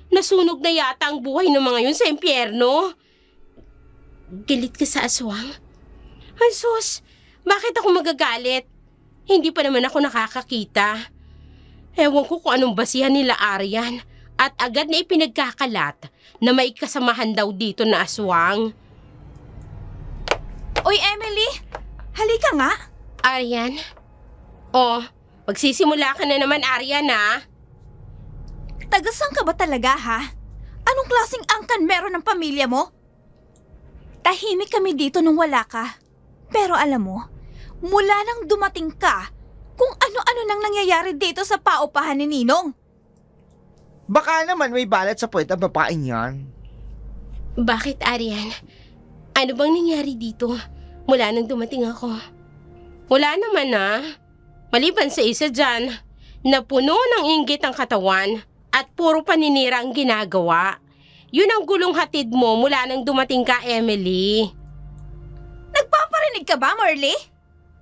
nasunog na yata ang buhay ng mga yun sa impyerno. Galit ka sa aswang? Ay sus, bakit ako magagalit? Hindi pa naman ako nakakakita. Ewan ko kung anong basihan nila Aryan at agad na ipinagkakalat na may kasamahan daw dito na aswang. Oy, Emily! Halika nga! Aryan? Oh, magsisimula ka na naman Aryan Tagasang ka ba talaga ha? Anong klaseng angkan meron ng pamilya mo? Tahimik kami dito nung wala ka. Pero alam mo, mula nang dumating ka, kung ano-ano nang nangyayari dito sa paupahan ni Ninong. Baka naman may balat sa puwet ang babaeng yan. Bakit Aryan? Ano bang nangyari dito mula nang dumating ako? Wala naman Maliban sa isa dyan, na puno ng inggit ang katawan at puro paninira ang ginagawa. Yun ang gulong hatid mo mula nang dumating ka, Emily. Nagpaparinig ka ba, Marley?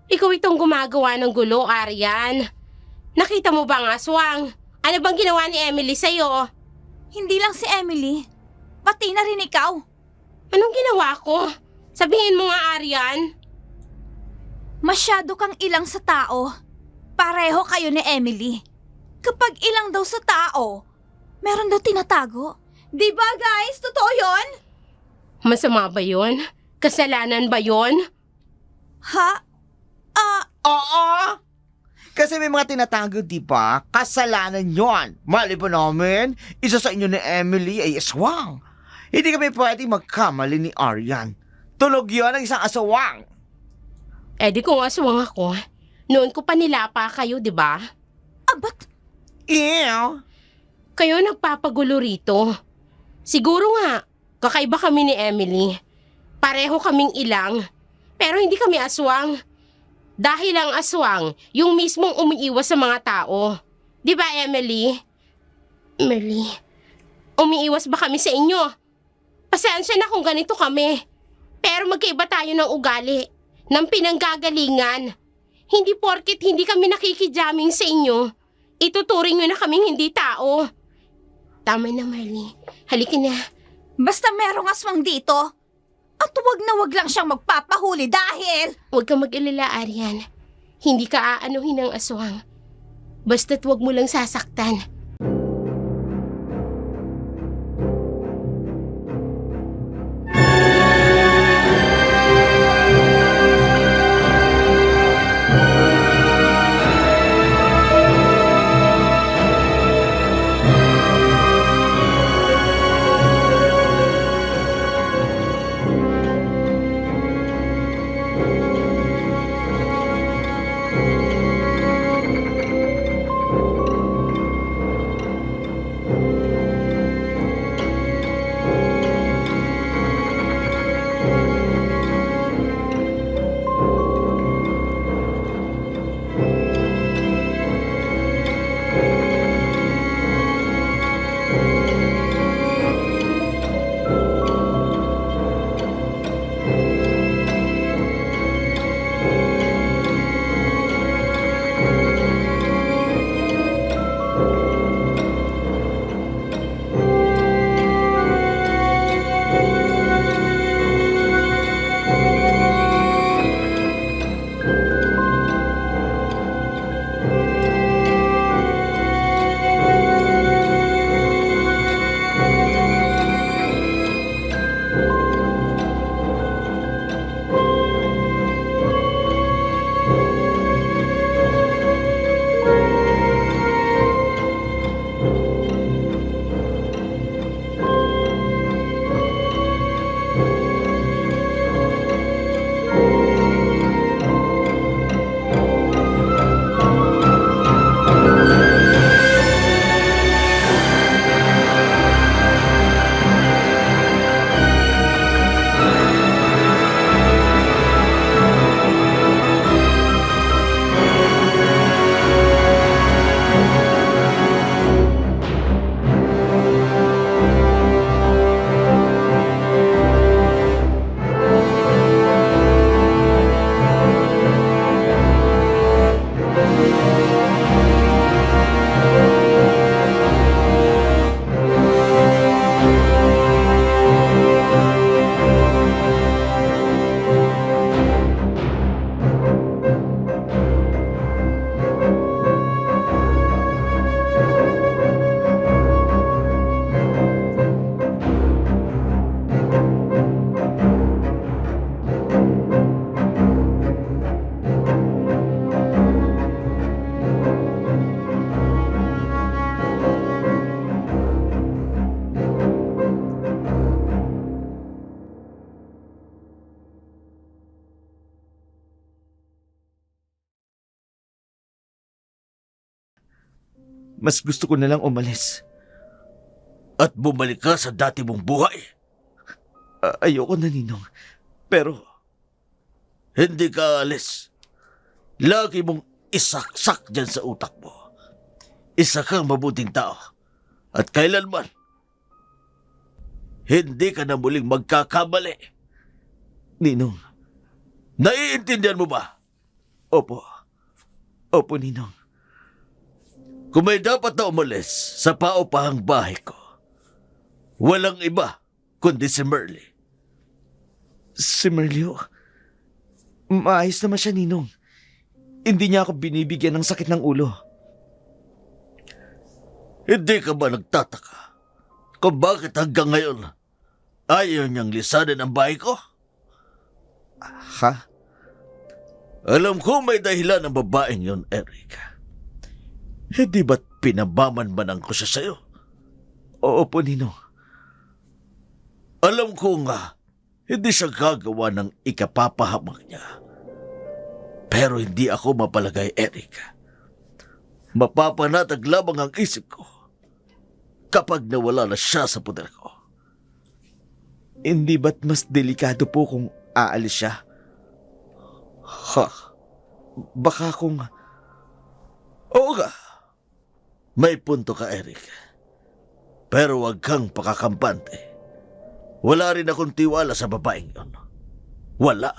Ikaw itong gumagawa ng gulo, Aryan. Nakita mo ba ang aswang? Ano bang ginawa ni Emily sa'yo? Hindi lang si Emily, pati na rin ikaw. Anong ginawa ko? Sabihin mo nga, Aryan. Masyado kang ilang sa tao. Pareho kayo ni Emily. Kapag ilang daw sa tao, meron daw tinatago. Di ba guys? Totoo yon? Masama ba yon? Kasalanan ba yon? Ha? Oo! Kasi may mga tinatago, di ba? Kasalanan yon. Mali pa namin, isa sa inyo ni Emily ay aswang. Hindi kami pwedeng magkamali ni Aryan. Tulog yon ang isang aswang. Eh di kung aswang ako, noon ko pa nilapa kayo, di ba? Abat, Ew! Kayo nagpapagulo rito. Siguro nga, kakaiba kami ni Emily. Pareho kaming ilang, pero hindi kami aswang. Dahil ang aswang, yung mismong umiiwas sa mga tao. Di ba, Emily? Emily, umiiwas ba kami sa inyo? Pasensya na kung ganito kami. Pero magkaiba tayo ng ugali, ng pinanggagalingan. Hindi porket hindi kami nakikijamming sa inyo, ituturing nyo na kaming hindi tao. Tama na, Marley. Halika na. basta merong aswang dito. At wag lang siyang magpapahuli dahil... Huwag kang mag-alala, Aryan. Hindi ka aanuhin ng aswang. Basta't huwag mo lang sasaktan. Mas gusto ko na lang umalis. At bumalik ka sa dati mong buhay. Ayoko na, Ninong. Pero, Hindi ka alis. Lagi mong isaksak dyan sa utak mo. Isa kang mabuting tao. At kailanman, hindi ka na muling magkakamali. Ninong, Naiintindihan mo ba? opo. Opo, Ninong. Kung may dapat na umalis sa paupahang bahay ko, walang iba kundi si Merly. Si Merlio, maayos naman siya, Ninong. Hindi niya ako binibigyan ng sakit ng ulo. Hindi ka ba nagtataka kung bakit hanggang ngayon ayaw niyang lisanin ang bahay ko? Ha? Alam ko may dahilan ang babaeng yon, Eric. Hindi ba't pinabaman-banan ko siya sa'yo? Oo po, Ninong. Alam ko nga, hindi siya gagawa ng ikapapahamak niya. Pero hindi ako mapalagay, Eric. Mapapanatag lamang ang isip ko kapag nawala na siya sa poder ko. Hindi ba't mas delikado po kung aalis siya? Ha? Baka kung... Oo nga. May punto ka, Eric. Pero wag kang pakakampante. Wala rin akong tiwala sa babaeng yon. Wala.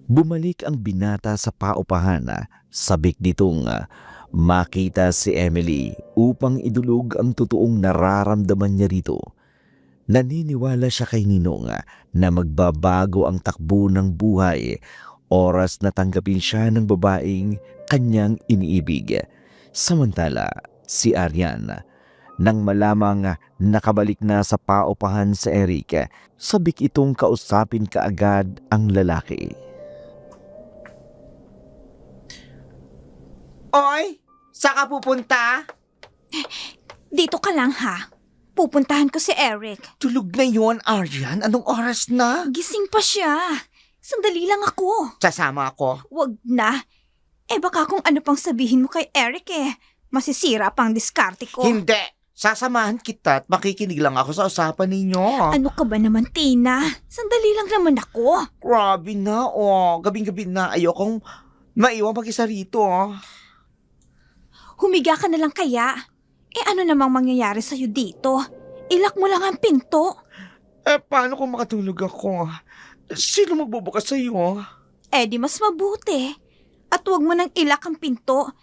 Bumalik ang binata sa paupahan, sabik nitong makita si Emily upang idulog ang totoong nararamdaman niya rito. Naniniwala siya kay Ninong na magbabago ang takbo ng buhay oras na tanggapin siya ng babaeng kanyang iniibig. Samantala, si Arian, nang malamang nakabalik na sa paupahan sa Eric, sabik itong kausapin kaagad ang lalaki. Oy! Saan ka pupunta? Dito ka lang ha. Pupuntahan ko si Eric. Tulog na yon, Aryan. Anong oras na? Gising pa siya. Sandali lang ako. Sasama ako. Wag na. Baka kung ano pang sabihin mo kay Eric masisira pang diskarte ko. Hindi. Sasamahan kita at makikinig lang ako sa usapan ninyo. Ano ka ba naman, Tina? Sandali lang naman ako. Grabe na, oh. Gabing-gabi na. Ayokong maiwan mag-isa rito, oh. Humiga ka na lang kaya. Ano namang mangyayari sa'yo dito? Ilak mo lang ang pinto. Paano kung makatulog ako? Sino magbubukas sa'yo? Di mas mabuti. At huwag mo nang ilak ang pinto.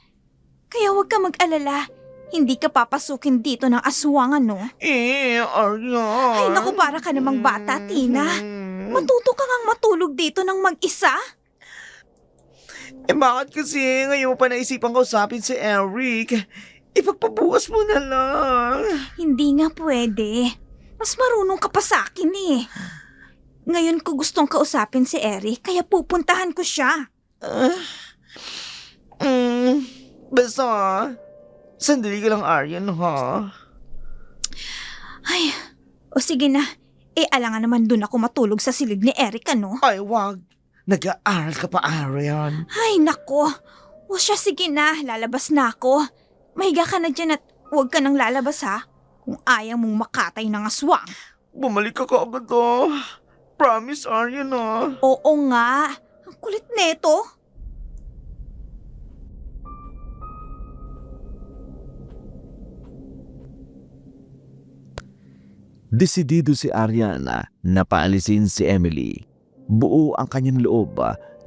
Kaya huwag ka mag-alala. Hindi ka papasukin dito ng aswang, ano? Aryan. Ay, naku, para ka namang bata, Tina. Matuto ka ngang matulog dito ng mag-isa? Bakit kasi ngayon mo pa naisipan kausapin si Eric? Ipagpabukas mo na lang. Hindi nga pwede. Mas marunong ka pa sa akin Ngayon ko gustong kausapin si Eric, kaya pupuntahan ko siya. Basta, sandali ka lang, Aryan, ha? Ay, o sige na. Alangan naman dun ako matulog sa silid ni Eric, ano? Ay, wag. Nag-aaral ka pa, Aryan. Ay, nako. O siya, sige na. Lalabas na ako. Mahiga ka na dyan at huwag ka nang lalabas, ha? Kung ayaw mong makatay ng aswang. Bumalik ka kaagad, oh. Promise, Aryan, ah. Oo nga. Ang kulit neto. Desidido si Arian na paalisin si Emily. Buo ang kanyang loob,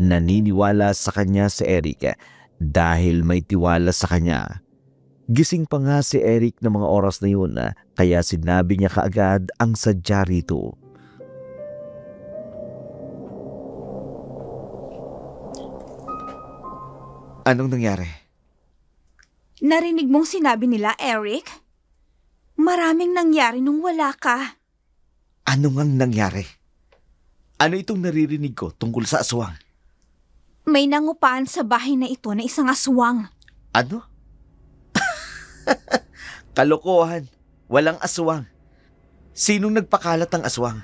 naniniwala sa kanya si Eric dahil may tiwala sa kanya. Gising pa nga si Eric ng mga oras na yun, kaya sinabi niya kaagad ang sadya rito. Anong nangyari? Narinig mong sinabi nila, Eric? Maraming nangyari nung wala ka. Ano ngang nangyari? Ano itong naririnig ko tungkol sa aswang? May nangupahan sa bahay na ito na isang aswang. Ano? Kalokohan. Walang aswang. Sinong nagpakalat ng aswang?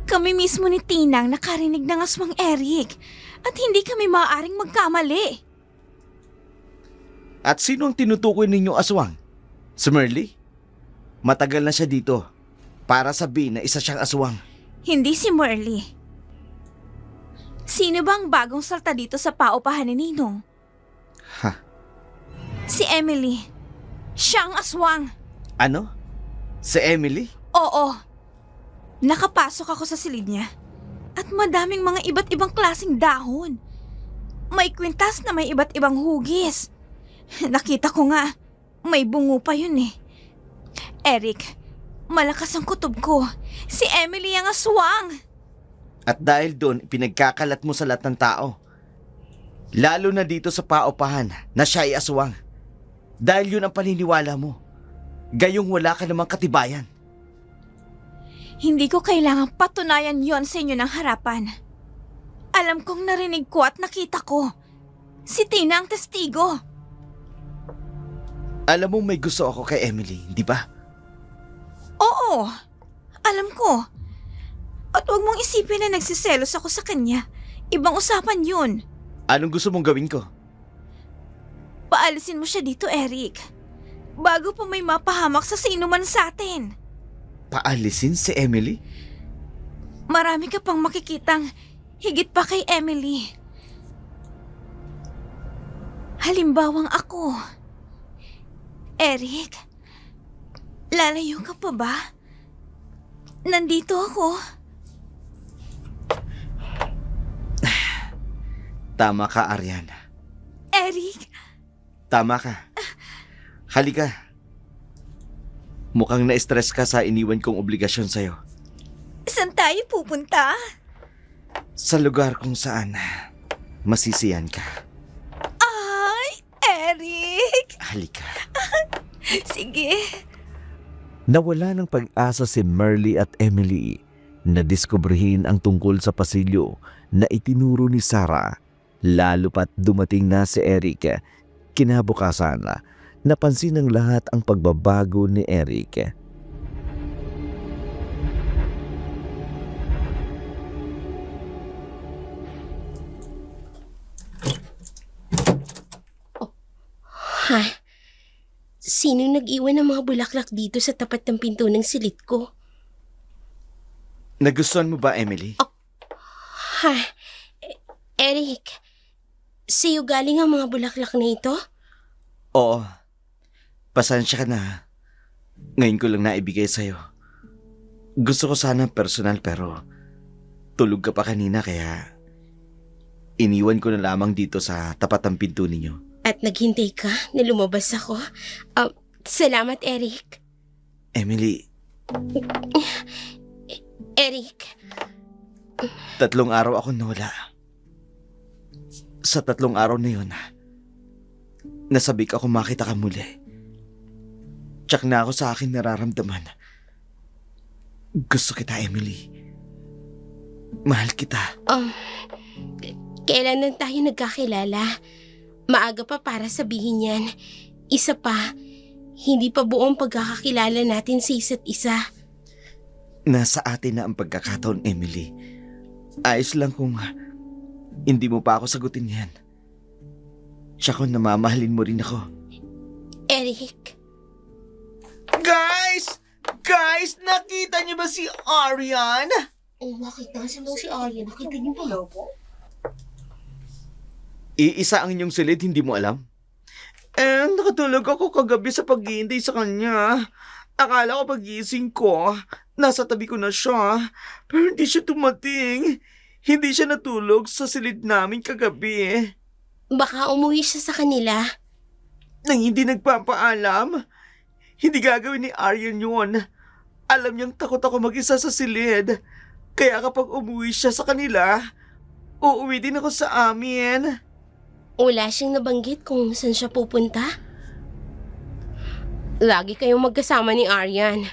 Kami mismo ni Tinang nakarinig ng aswang, Eric. At hindi kami maaaring magkamali. At sino ang tinutukoy ninyong aswang? Si Merly? Matagal na siya dito para sabihin na isa siyang aswang. Hindi si Merly. Sino bang bagong salta dito sa paupahan ni Ninong? Ha? Si Emily. Siya ang aswang. Ano? Si Emily? Oo. Nakapasok ako sa silid niya. At madaming mga iba't ibang klaseng dahon. May kwintas na may iba't ibang hugis. Nakita ko nga, may bungo pa yun Eric, malakas ang kutob ko. Si Emily ang aswang. At dahil doon, pinagkakalat mo sa lahat ng tao. Lalo na dito sa paupahan na siya ay aswang. Dahil yun ang paniniwala mo. Gayong wala ka namang katibayan. Hindi ko kailangang patunayan yon sa inyo ng harapan. Alam kong narinig ko at nakita ko. Si Tina ang testigo. Alam mo may gusto ako kay Emily, di ba? Oo, alam ko. At huwag mong isipin na nagsiselos ako sa kanya. Ibang usapan yun. Anong gusto mong gawin ko? Paalisin mo siya dito, Eric. Bago pa may mapahamak sa sino man sa atin. Paalisin si Emily? Marami ka pang makikitang higit pa kay Emily. Halimbawang ako. Eric, lalayo ka pa ba? Nandito ako. Tama ka, Aryan. Eric, Tama ka. Halika. Mukhang na-stress ka sa iniwan kong obligasyon sa'yo. saan tayo pupunta? Sa lugar kung saan masisiyan ka. Ay, Eric! Halika. Sige. Nawala ng pag-asa si Merly at Emily na diskubrihin ang tungkol sa pasilyo na itinuro ni Sarah. Lalo pat dumating na si Eric. Kinabukasan, napansin ng lahat ang pagbabago ni Eric. Ha? Sinong nag-iwan ng mga bulaklak dito sa tapat ng pinto ng silid ko? Nagustuhan mo ba, Emily? Ha? Eric, sa'yo galing ang mga bulaklak na ito? Oo. Pasensya ka na. Ngayon ko lang naibigay sa'yo. Gusto ko sana personal pero tulog ka pa kanina kaya iniwan ko na lamang dito sa tapat ng pinto ninyo. At naghintay ka na lumabas ako? Salamat, Eric. Emily, Eric, 3 araw ako nawala. Sa 3 araw na yun, nasabik ako makita ka muli. Tsak na ako sa akin nararamdaman. Gusto kita, Emily. Mahal kita. Kailan lang tayo nagkakilala? Maaga pa para sabihin yan. Isa pa, hindi pa buong pagkakakilala natin sa isa't isa. Nasa atin na ang pagkakataon, Emily. Ayos lang kung hindi mo pa ako sagutin yan. Tsaka namamahalin mo rin ako. Eric, Guys! Nakita niyo ba si Aryan? nakita mo si Arya. Nakita niyo ba? Iisa ang inyong silid, hindi mo alam? Nakatulog ako kagabi sa paghihintay sa kanya. Akala ko pagising ko, nasa tabi ko na siya. Pero hindi siya tumating. Hindi siya natulog sa silid namin kagabi. Baka umuwi siya sa kanila. Nang hindi nagpapaalam. Hindi gagawin ni Aryan yun. Alam niyang takot ako mag-isa sa silid. Kaya kapag umuwi siya sa kanila, uuwi din ako sa amin. Wala siyang nabanggit kung saan siya pupunta. Lagi kayong magkasama ni Aryan.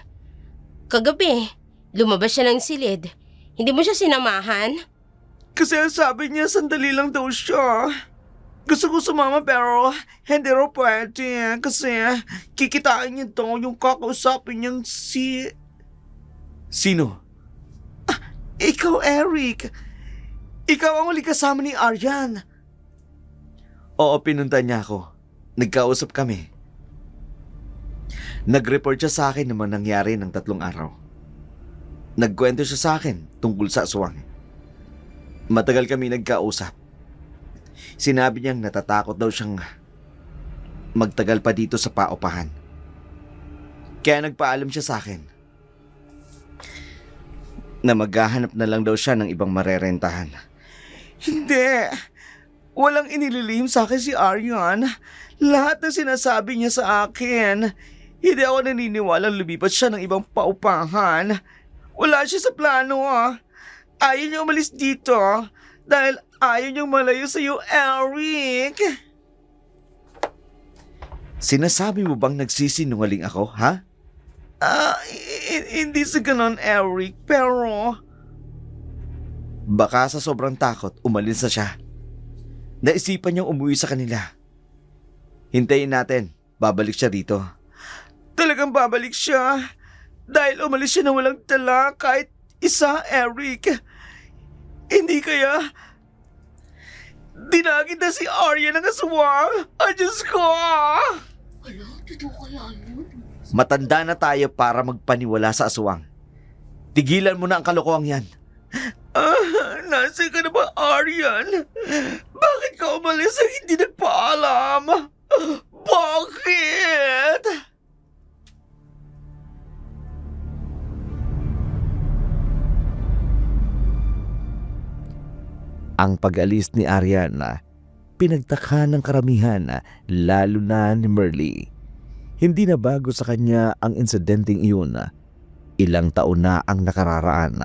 Kagabi, lumabas siya ng silid. Hindi mo siya sinamahan? Kasi sabi niya sandali lang daw siya. Gusto ko sumama pero hindi raw pwede kasi kikitain niya daw yung kakausapin niyang si... Sino? Ikaw, Eric. Ikaw ang uli kasama ni Aryan. Oo, pinunta niya ako. Nagkausap kami. Nag-report siya sa akin naman nangyari ng 3 araw. Nagkwento siya sa akin tungkol sa aswang. Matagal kami nagkausap. Sinabi niyang natatakot daw siyang magtagal pa dito sa paupahan. Kaya nagpaalam siya sa akin na maghahanap na lang daw siya ng ibang marerentahan. Hindi! Walang inililihim sa akin si Aryan. Lahat ng sinasabi niya sa akin. Hindi ako naniniwalang lumipat siya ng ibang paupahan. Wala siya sa plano Ayaw niya umalis dito dahil ayaw niyang malayo sa iyo, Eric. Sinasabi mo bang nagsisinungaling ako, ha? Hindi sa ganon, Eric, pero... Baka sa sobrang takot, umalis na siya. Naisipan niyang umuwi sa kanila. Hintayin natin, babalik siya dito. Talagang babalik siya? Dahil umalis siya na walang tala kahit isa, Eric. Hindi kaya... Dinagit na si Arya ng aswang! Ay, Diyos ko! Matanda na tayo para magpaniwala sa aswang. Tigilan mo na ang kalokohan yan. Nasaan ka na ba, Aryan? Bakit ka umalis at hindi nagpaalam? Bakit? Ang pag-alis ni Ariana, pinagtakha ng karamihan, lalo na ni Merly. Hindi na bago sa kanya ang insidenteng iyon. Ilang taon na ang nakararaan,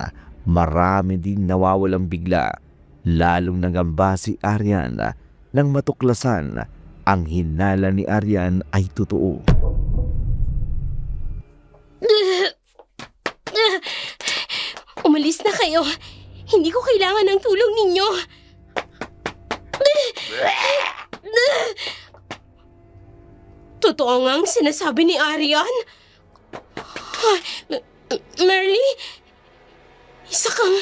marami ding nawawalang bigla, lalong nangamba si Ariana nang matuklasan ang hinala ni Arian ay totoo. Umalis na kayo. Hindi ko kailangan ng tulong ninyo. Totoo nga ang sinasabi ni Arian. Merly, isa kang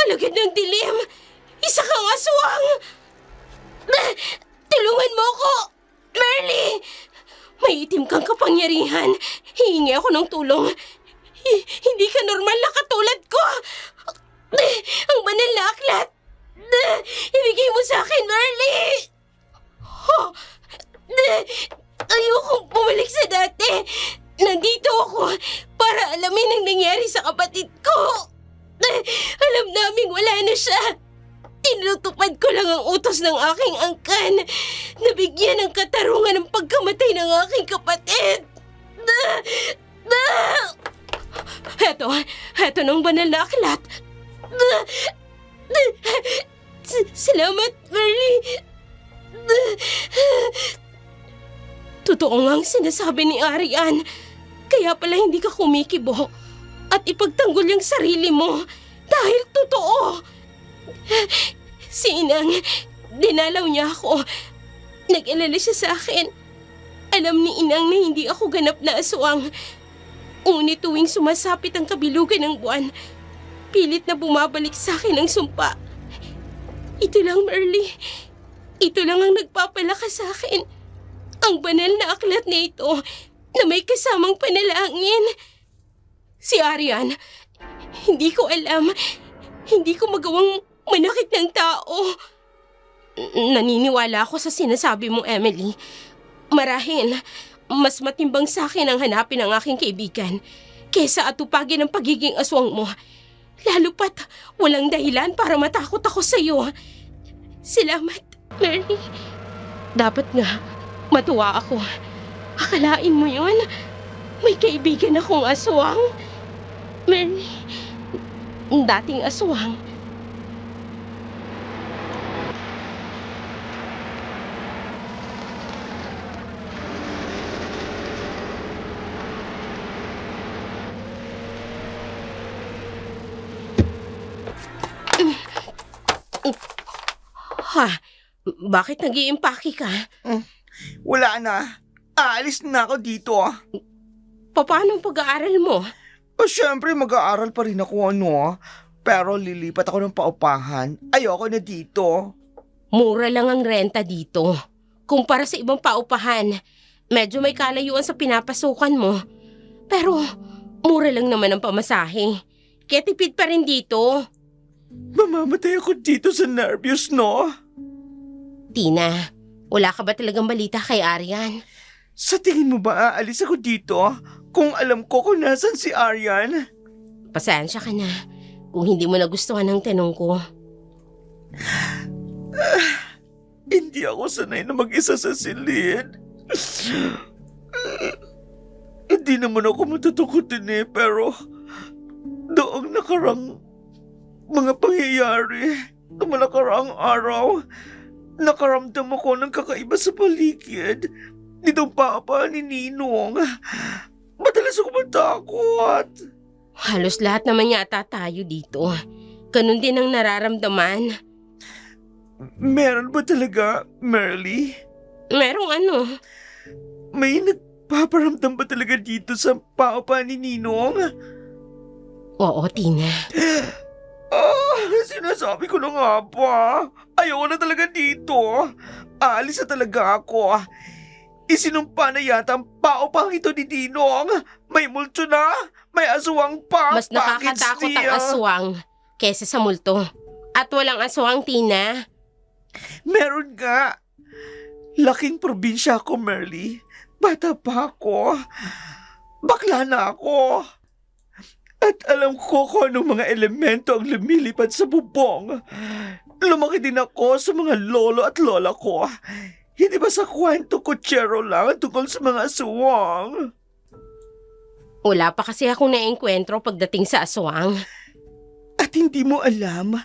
alagad ng dilim. Isa kang aswang. Tulungan mo ko, Merly. May itim kang kapangyarihan. Hihingi ako ng tulong. Hindi ka normal na katulad ko. Ang banal na aklat. Ibigay mo sa akin, Merly. Ayokong bumalik sa dati. Nandito ako para alamin ang nangyari sa kapatid ko. Alam naming wala na siya. Tinutupad ko lang ang utos ng aking angkan. Nabigyan ng katarungan ng pagkamatay ng aking kapatid. Heto ng banal na aklat. Salamat, Merly. Totoo nga ang sinasabi ni Arian. Kaya pala hindi ka kumikibo at ipagtanggol yung sarili mo dahil totoo. Si Inang, dinalaw niya ako. Nag-alala siya sa akin. Alam ni Inang na hindi ako ganap na aswang. Ngunit tuwing sumasapit ang kabilugan ng buwan, pilit na bumabalik sa akin ang sumpa. Ito lang, Merly. Ito lang ang nagpapalakas sa akin. Ang banal na aklat na ito na may kasamang panalangin. Si Arian, hindi ko alam. Hindi ko magawang manakit ng tao. Naniniwala ako sa sinasabi mo, Emily. Marahil, mas matimbang sa akin ang hanapin ng aking kaibigan kesa atupagin ang pagiging aswang mo. Lalo pat walang dahilan para matakot ako sa iyo. Salamat, Merly. Dapat nga, matuwa ako. Akalain mo yun? May kaibigan akong aswang. Merly, dating aswang. Bakit nag-iimpake ka? Wala na. Aalis na ako dito. Paano ang pag-aaral mo? Siyempre, mag-aaral pa rin ako, Pero lilipat ako ng paupahan. Ayoko na dito. Mura lang ang renta dito. Kumpara sa ibang paupahan, medyo may kalayuan sa pinapasukan mo. Pero, mura lang naman ang pamasahe. Kaya tipid pa rin dito. Mamamatay ako dito sa nervyos, Tina, wala ka ba talagang balita kay Arian? Sa tingin mo ba aalis ako dito kung alam ko kung nasan si Arian? Pasensya ka na kung hindi mo nagustuhan ang tanong ko. Hindi ako sanay na mag-isa sa silid. Hindi naman ako matatakutin pero doong nakarang mga pangyayari na nakaraang araw, nakaramdam ako ng kakaiba sa paligid nitong papa ni Ninong. Madalas Alis ako matakot. Halos lahat naman yata tayo dito. Ganun din ang nararamdaman. Meron ba talaga, Merly? Merong ano? May nagpaparamdam ba talaga dito sa paupa ni Ninong? Oo, Tina. Sinasabi ko na nga ba? Ayoko na talaga dito. Aalis na talaga ako. Isinumpa na yata ang paupang ito ni Ninong. May multo na. May aswang pa. Mas nakakatakot ang aswang kesa sa multo. At walang aswang, Tina. Meron nga. Laking probinsya ako, Merly. Bata pa ako. Bakla na ako. At alam ko kung anong mga elemento ang lumilipad sa bubong. Lumaki din ako sa mga lolo at lola ko. Hindi ba sa kwento kutsero lang tungkol sa mga aswang? Wala pa kasi akong naengkwentro pagdating sa aswang. At hindi mo alam,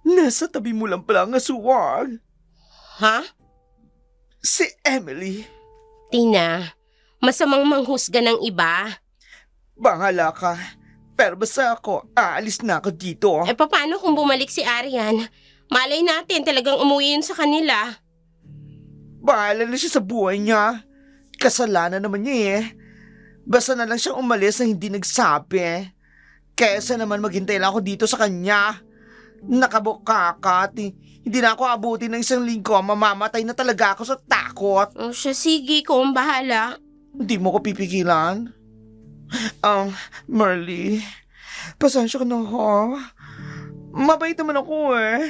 nasa tabi mo lang pala ang aswang. Ha? Si Emily. Tina, masamang manghusga ng iba. Bahala ka. Pero basta ako, aalis na ako dito. Eh paano kung bumalik si Arian? Malay natin talagang umuwi yun sa kanila. Bahala na siya sa buhay niya. Kasalanan naman niya eh. Basta na lang siyang umalis na hindi nagsabi. Kesa naman maghintay lang ako dito sa kanya. Nakabukakat. Hindi na ako abutin ng 1 linggo. Mamamatay na talaga ako sa takot. O siya, sige, kung bahala. Hindi mo ko pipigilan. Merly, pasensya ka na ha. Mabait naman ako eh.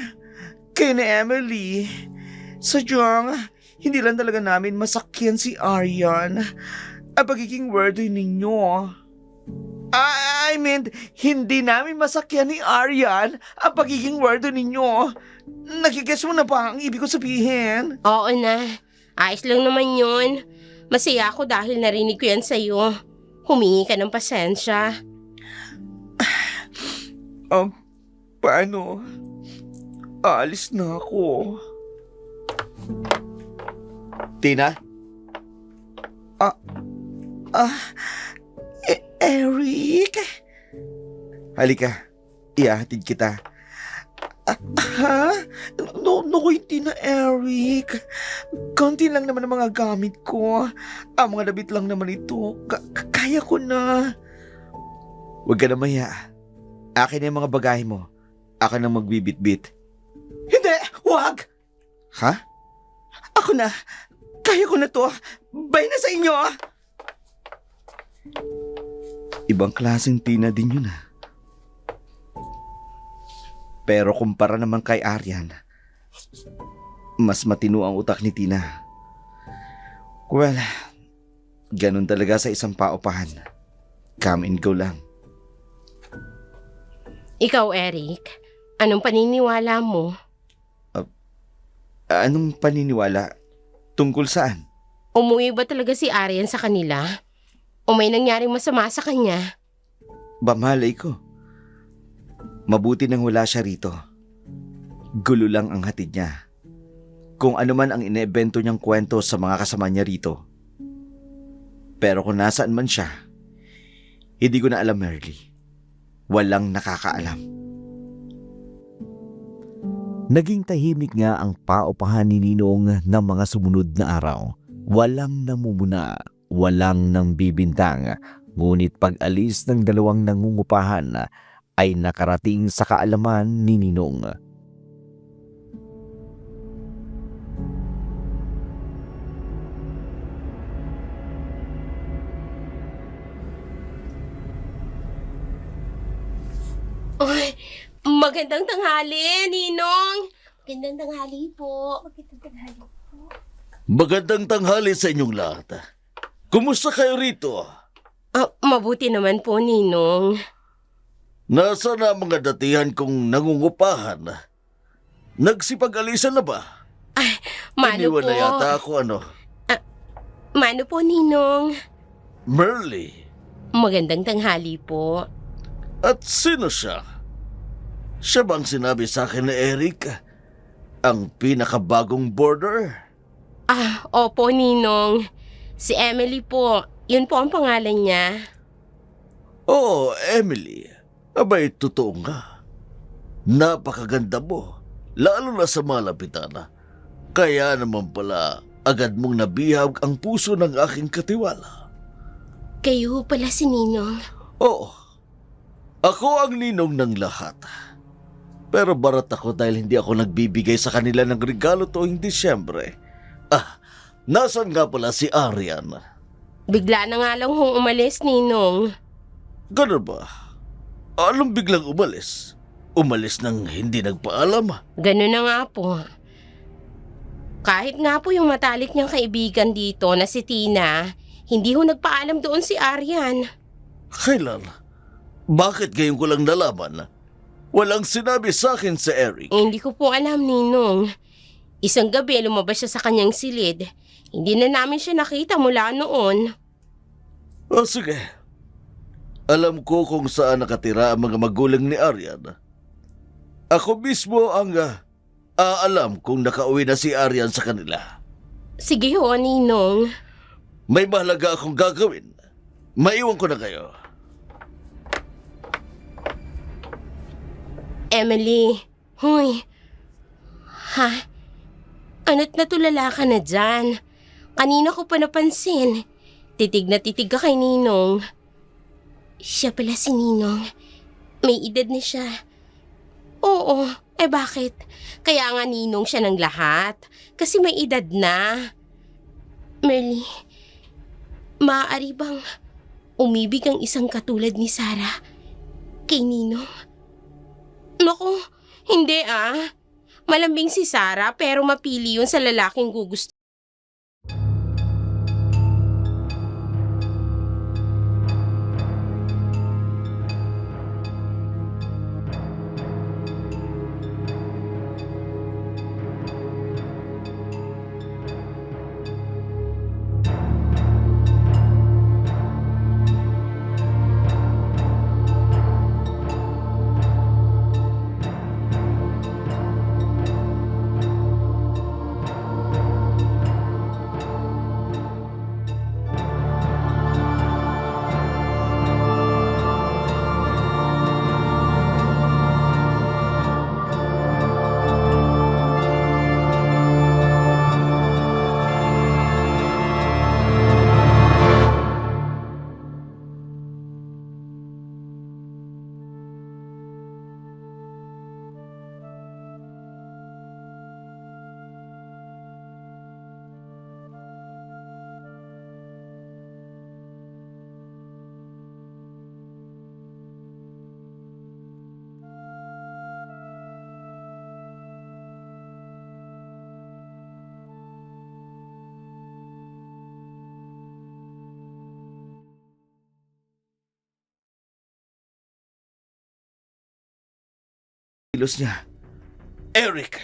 Kayo ni Emily. Sadyang, hindi lang talaga namin masakyan si Arian. Ang pagiging worthy ninyo. I mean, hindi namin masakyan ni Arian ang pagiging worthy ninyo. Nagigets mo na ba ang ibig ko sabihin? Oo na. Ayos lang naman yun. Masaya ako dahil narinig ko yan sa'yo. Humingi ka ng pasensya. Paano? Aalis na ako. Tina? Eric? Halika, ihahatid kita. Ha? Naku, hindi na, Eric. Konti lang naman ang mga gamit ko. Ang mga damit lang naman ito. Kaya ko na. Huwag ka na maya. Akin na yung mga bagahe mo. Akin ang magbibit-bit. Hindi! Huwag! Ha? Ako na. Kaya ko na to. Bay na sa inyo. Ibang klaseng Tina din yun ah. Pero kumpara naman kay Arian, mas matino ang utak ni Tina. Well, ganun talaga sa isang paupahan. Come and go lang. Ikaw, Eric, anong paniniwala mo? Anong paniniwala? Tungkol saan? Umuwi ba talaga si Arian sa kanila? O may nangyaring masama sa kanya? Bamalay ko. Mabuti nang wala siya rito. Gulo lang ang hatid niya. Kung ano man ang inebento niyang kwento sa mga kasama niya rito. Pero kung nasaan man siya, hindi ko na alam, Merly. Walang nakakaalam. Naging tahimik nga ang paupahan ni Ninong ng mga sumunod na araw. Walang namumuna, walang nambibintang. Ngunit pag-alis ng 2 nangungupahan ay nakarating sa kaalaman ni Ninong. Ay, magandang tanghali, Ninong. Magandang tanghali po. Magandang tanghali po. Magandang tanghali sa inyong lahat. Kumusta kayo rito? Mabuti naman po, Ninong. Nasa na mga datihan kong nangungupahan? Nagsipag-alisan na ba? Mano Iniwan po? na yata ako Mano po, Ninong? Merly. Magandang tanghali po. At sino siya? Siya bang sinabi sa akin ni Eric? Ang pinakabagong boarder? Opo, Ninong. Si Emily po. Yun po ang pangalan niya. Oo, Emily. Abay, totoo nga. Napakaganda mo. Lalo na sa malapitan. Kaya naman pala, agad mong nabihag ang puso ng aking katiwala. Kayo pala si Ninong. Oo. Ako ang ninong ng lahat. Pero barat ako dahil hindi ako nagbibigay sa kanila ng regalo tuwing Disyembre. Nasan nga pala si Arian? Bigla na nga lang hong umalis, Ninong. Ganun ba? Anong biglang umalis? Umalis nang hindi nagpaalam? Ganun na nga po. Kahit nga po yung matalik niyang kaibigan dito na si Tina, hindi ho nagpaalam doon si Arian. Kailan? Bakit ngayon ko lang nalaman? Walang sinabi sa akin si Eric. Hindi ko po alam, Ninong. Isang gabi lumabas siya sa kanyang silid. Hindi na namin siya nakita mula noon. Sige. Alam ko kung saan nakatira ang mga magulang ni Arian. Ako mismo ang aalam kung nakauwi na si Arian sa kanila. Sige ho, Ninong. May mahalaga akong gagawin. Maiwan ko na kayo. Emily, huy. Ha? Ano't natulala ka na dyan? Kanina ko pa napansin. Titig na titig ka kay Ninong. Siya pala si Ninong. May edad na siya. Oo, bakit? Kaya nga Ninong siya ng lahat. Kasi may edad na. Merly, maaari bang umibig ang isang katulad ni Sarah kay Ninong? Naku, hindi Malambing si Sarah pero mapili yun sa lalaking gugusto. Kilos niya. Eric!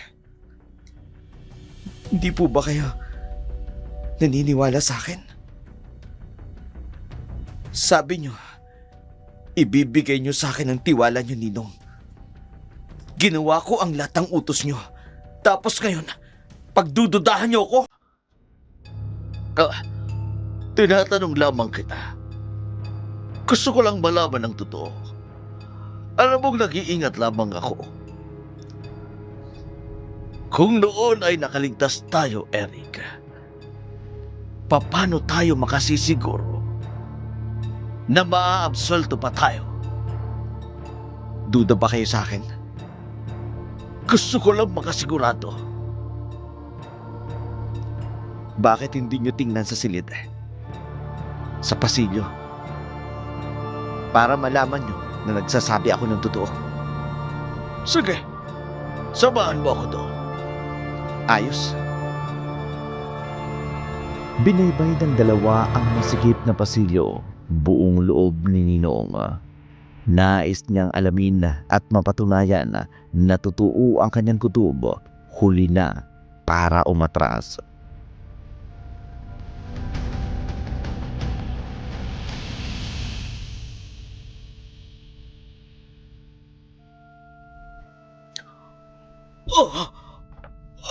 Hindi po ba kayo naniniwala sa akin? Sabi niyo, ibibigay niyo sa akin ang tiwala niyo, Ninong. Ginawa ko ang lahat ng utos niyo. Tapos ngayon, pagdududahan niyo ako? Tinatanong lamang kita. Gusto ko lang malaman ang totoo. Alam mong nag-iingat lamang ako. Kung noon ay nakaligtas tayo, Eric, paano tayo makasisiguro na maaabsolto pa tayo? Duda ba kayo sa akin? Gusto ko lang makasigurado. Bakit hindi niyo tingnan sa silid? Sa pasilyo? Para malaman niyo na nagsasabi ako ng totoo. Sige, samahan mo ako doon. Ayos? Binaybay ng dalawa ang masikip na pasilyo, buong loob ni Ninong. Nais niyang alamin at mapatunayan na totoo ang kanyang kutob, huli na para umatras.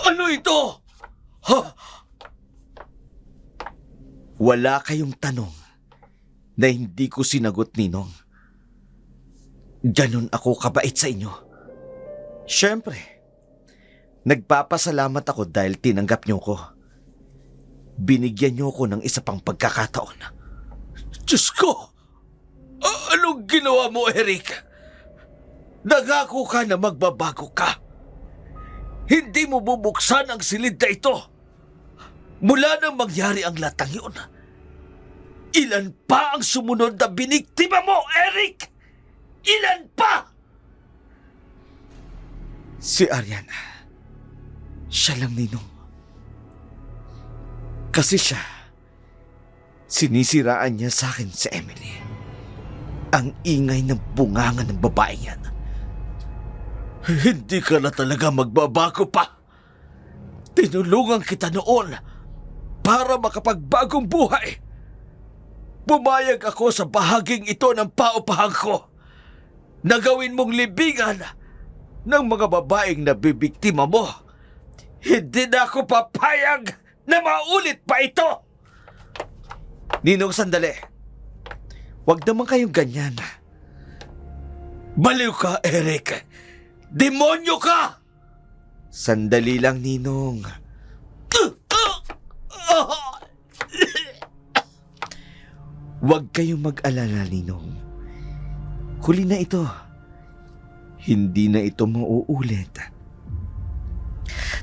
Ano ito? Ha? Wala kayong tanong na hindi ko sinagot, Ninong. Ganon ako kabait sa inyo. Siyempre, nagpapasalamat ako dahil tinanggap niyo ko. Binigyan niyo ko ng isa pang pagkakataon. Diyos ko! Anong ginawa mo, Eric? Nangako ka na magbabago ka. Hindi mo bubuksan ang silid na ito. Mula nang mangyari ang latang yun, ilan pa ang sumunod na biniktima mo, Eric? Ilan pa? Si Arian, siya lang, Ninong. Kasi siya, sinisiraan niya sa akin si Emily. Ang ingay ng bunganga ng babae yan. Hindi ka na talaga magbabago pa. Tinulungan kita noon para makapagbagong buhay. Pumayag ako sa bahaging ito ng paupahan ko na gawin mong libingan ng mga babaeng nabibiktima mo. Hindi na ako papayag na maulit pa ito. Ninong, sandali. Huwag naman kayong ganyan. Baliw ka, Eric. Demonyo ka! Sandali lang, Ninong. Huwag kayong mag-alala, Ninong. Huli na ito. Hindi na ito mauulit.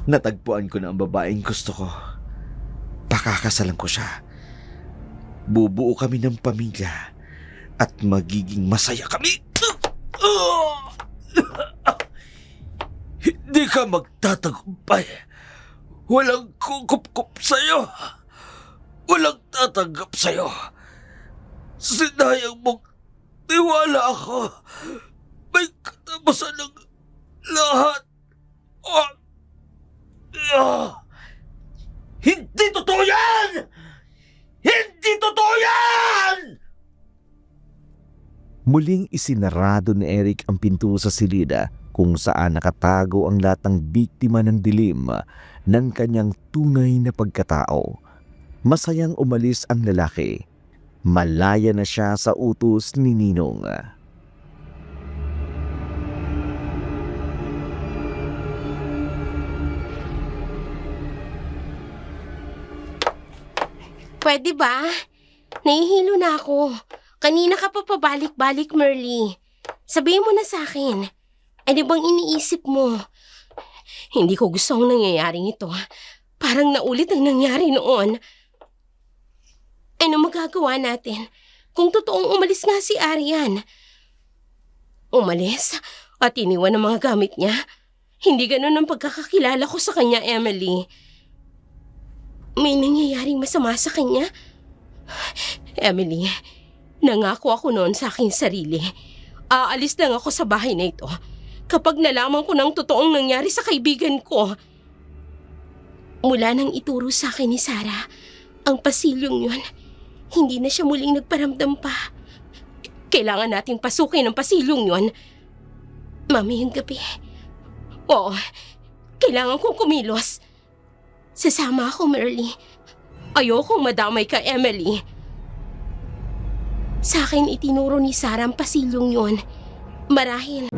Natagpuan ko na ang babaeng gusto ko. Pakakasalan ko siya. Bubuo kami ng pamilya at magiging masaya kami. Hindi ka magtatagumpay. Walang kukup-kup sa'yo. Walang tatanggap sa'yo. Sinayang mong tiwala ako. May katapusan ng lahat. Hindi totoo yan! Hindi totoo yan! Muling isinarado ni Eric ang pinto sa silida kung saan nakatago ang lahat ng biktima ng dilim ng kanyang tunay na pagkatao. Masayang umalis ang lalaki. Malaya na siya sa utos ni Ninong. Pwede ba? Nahihilo na ako. Kanina ka pa pabalik-balik, Merly. Sabihin mo na sa akin. Ano bang iniisip mo? Hindi ko gusto ang nangyayaring ito. Parang naulit ang nangyari noon. Ano magagawa natin kung totoong umalis nga si Arian? Umalis at iniwan ang mga gamit niya? Hindi ganun ang pagkakakilala ko sa kanya, Emily. May nangyayaring masama sa kanya? Emily, nangako ako noon sa aking sarili. Aalis lang ako sa bahay na ito kapag nalaman ko ng totoong nangyari sa kaibigan ko. Mula nang ituro sa akin ni Sarah ang pasilyong yun, hindi na siya muling nagparamdam pa. Kailangan nating pasukin ang pasilyong yun mamayang gabi. Oo, kailangan kong kumilos. Sasama ako, Merly. Ayokong madamay ka, Emily. Sa akin itinuro ni Sarah ang pasilyong yun. Marahil.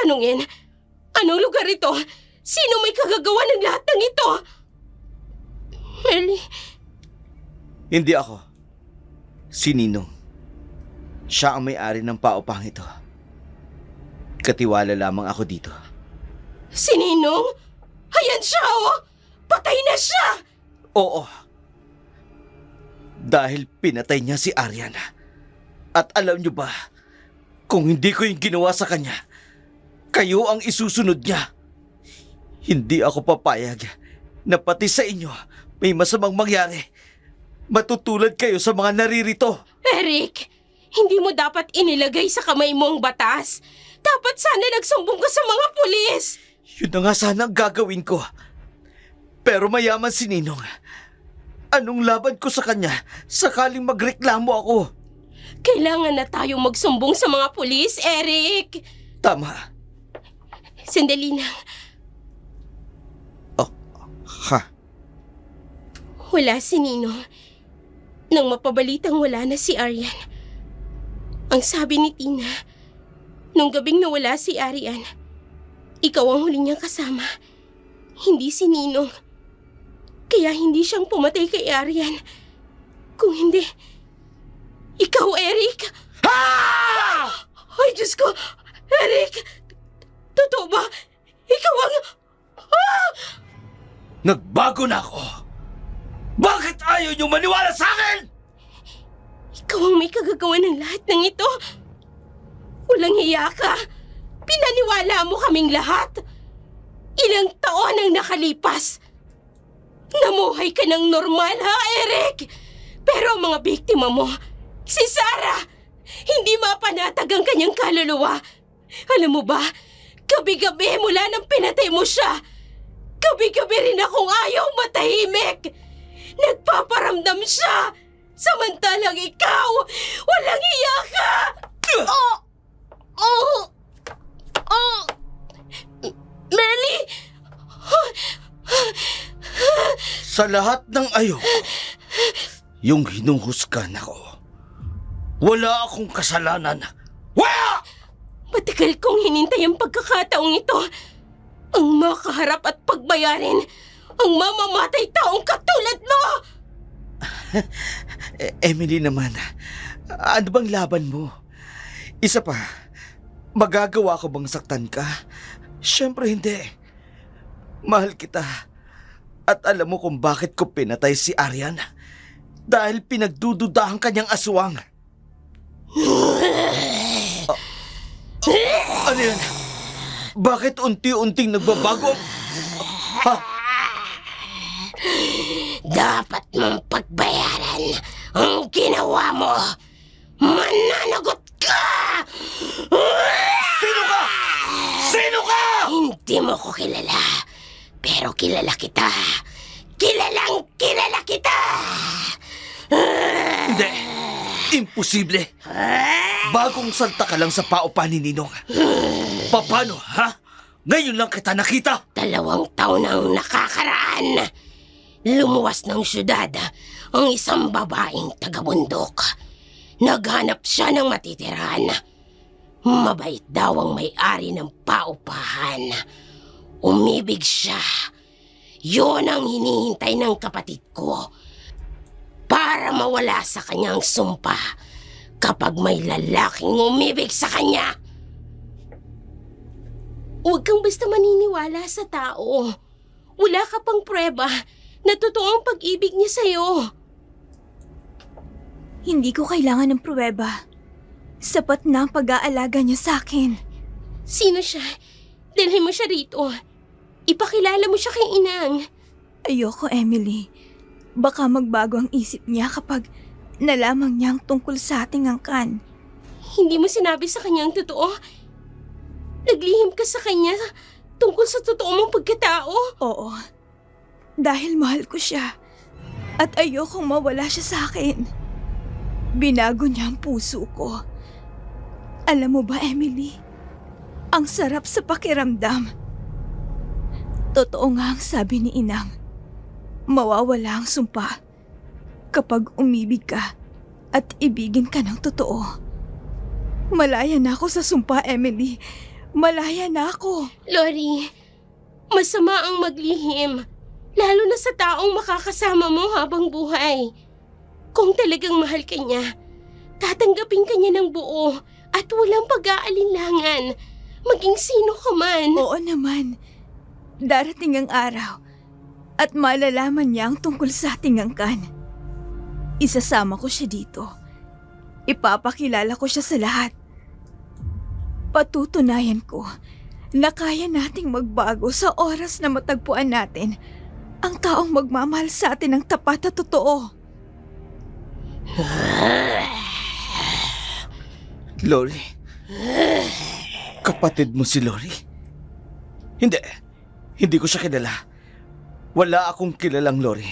tanungin, anong lugar ito? Sino may kagagawa ng lahat ng ito? Merly, Hindi ako. Si Ninong. Siya ang may-ari ng paupang ito. Katiwala lamang ako dito. si Ninong? Ayan siya, oh! Patay na siya! Oo. Dahil pinatay niya si Ariana. At alam niyo ba, kung hindi ko yung ginawa sa kanya, kayo ang isusunod niya. Hindi ako papayag na pati sa inyo may masamang mangyari. Matutulad kayo sa mga naririto. Eric, hindi mo dapat inilagay sa kamay mo ang batas. Dapat sana nagsumbong ka sa mga pulis. Yun na nga sana ang gagawin ko. Pero mayaman si Ninong. Anong laban ko sa kanya sakaling magreklamo ako? Kailangan na tayong magsumbong sa mga pulis, Eric. Tama. Sandali lang. Ha? Wala si Ninong. Nang mapabalitang wala na si Arian. Ang sabi ni Tina, nung gabing nawala si Arian, ikaw ang huli niyang kasama. Hindi si Ninong. Kaya hindi siyang pumatay kay Arian. Kung hindi, ikaw, Eric. Ay, Diyos ko! Eric! Totoo ba? Ikaw ang... Nagbago na ako. Bakit ayaw niyo maniwala sa akin? Ikaw ang may kagagawa ng lahat ng ito. Walang hiya ka. Pinaniwala mo kaming lahat. Ilang taon ang nakalipas. Namuhay ka ng normal, ha, Eric? Pero ang mga biktima mo, si Sarah, hindi mapanatag ang kanyang kaluluwa. Alam mo ba, gabi-gabi mula nang pinatay mo siya, gabi-gabi rin akong ayaw matahimik. Nagpaparamdam siya, samantalang ikaw, walang hiya ka! Merly! Sa lahat ng ayaw, yung hinuhusgan ako, wala akong kasalanan. Wala! Matagal kong hinintay ang pagkakataong ito. Ang makaharap at pagbayarin ang mamamatay taong katulad mo! Emily naman, ano bang laban mo? Isa pa, magagawa ko bang saktan ka? Siyempre hindi. Mahal kita. At alam mo kung bakit ko pinatay si Arian? Dahil pinagdududahan kanyang aswang. Ano yan? Bakit unti-unting nagbabago? Ha? Dapat mong pagbayaran ang ginawa mo. Mananagot ka! Sino ka? Sino ka? Hindi mo ko kilala, pero kilala kita. Kilalang kilala kita! Hindi. Imposible. Bagong salta ka lang sa paupa ni Ninong. Paano, ha? Ngayon lang kita nakita. 2 taon ang nakakaraan. Lumuwas ng syudad ang isang babaeng taga-bundok. Naghanap siya ng matitirahan. Mabait daw ang may-ari ng paupahan. Umibig siya. Yun ang hinihintay ng kapatid ko. Para mawala sa kanyang sumpa kapag may lalaking umibig sa kanya. Huwag kang basta maniniwala sa tao. Wala ka pang pruweba na totoo ang pag-ibig niya sa'yo. Hindi ko kailangan ng pruweba. Sapat na ang pag-aalaga niya sa akin. Sino siya? Dalhin mo siya rito. Ipakilala mo siya kay Inang. Ayoko, Emily. Baka magbago ang isip niya kapag nalaman niyang tungkol sa ating angkan. Hindi mo sinabi sa kanyang totoo. Naglihim ka sa kanya tungkol sa totoo mong pagkatao. Oo. Dahil mahal ko siya. At ayokong mawala siya sa akin. Binago niya ang puso ko. Alam mo ba, Emily? Ang sarap sa pakiramdam. Totoo nga ang sabi ni Inang. Mawawala ang sumpa kapag umibig ka at ibigin ka ng totoo. Malaya na ako sa sumpa, Emily. Malaya na ako. Lori, masama ang maglihim. Lalo na sa taong makakasama mo habang buhay. Kung talagang mahal ka niya, tatanggapin ka niya ng buo at walang pag-aalinlangan. Maging sino ka man. Oo naman. Darating ang araw at malalaman niya ang tungkol sa ating angkan. Isasama ko siya dito. Ipapakilala ko siya sa lahat. Patutunayan ko na kaya nating magbago sa oras na matagpuan natin ang taong magmamahal sa atin ng tapat at totoo. Lori? Kapatid mo si Lori? Hindi ko siya kilala. Wala akong kilalang Lori.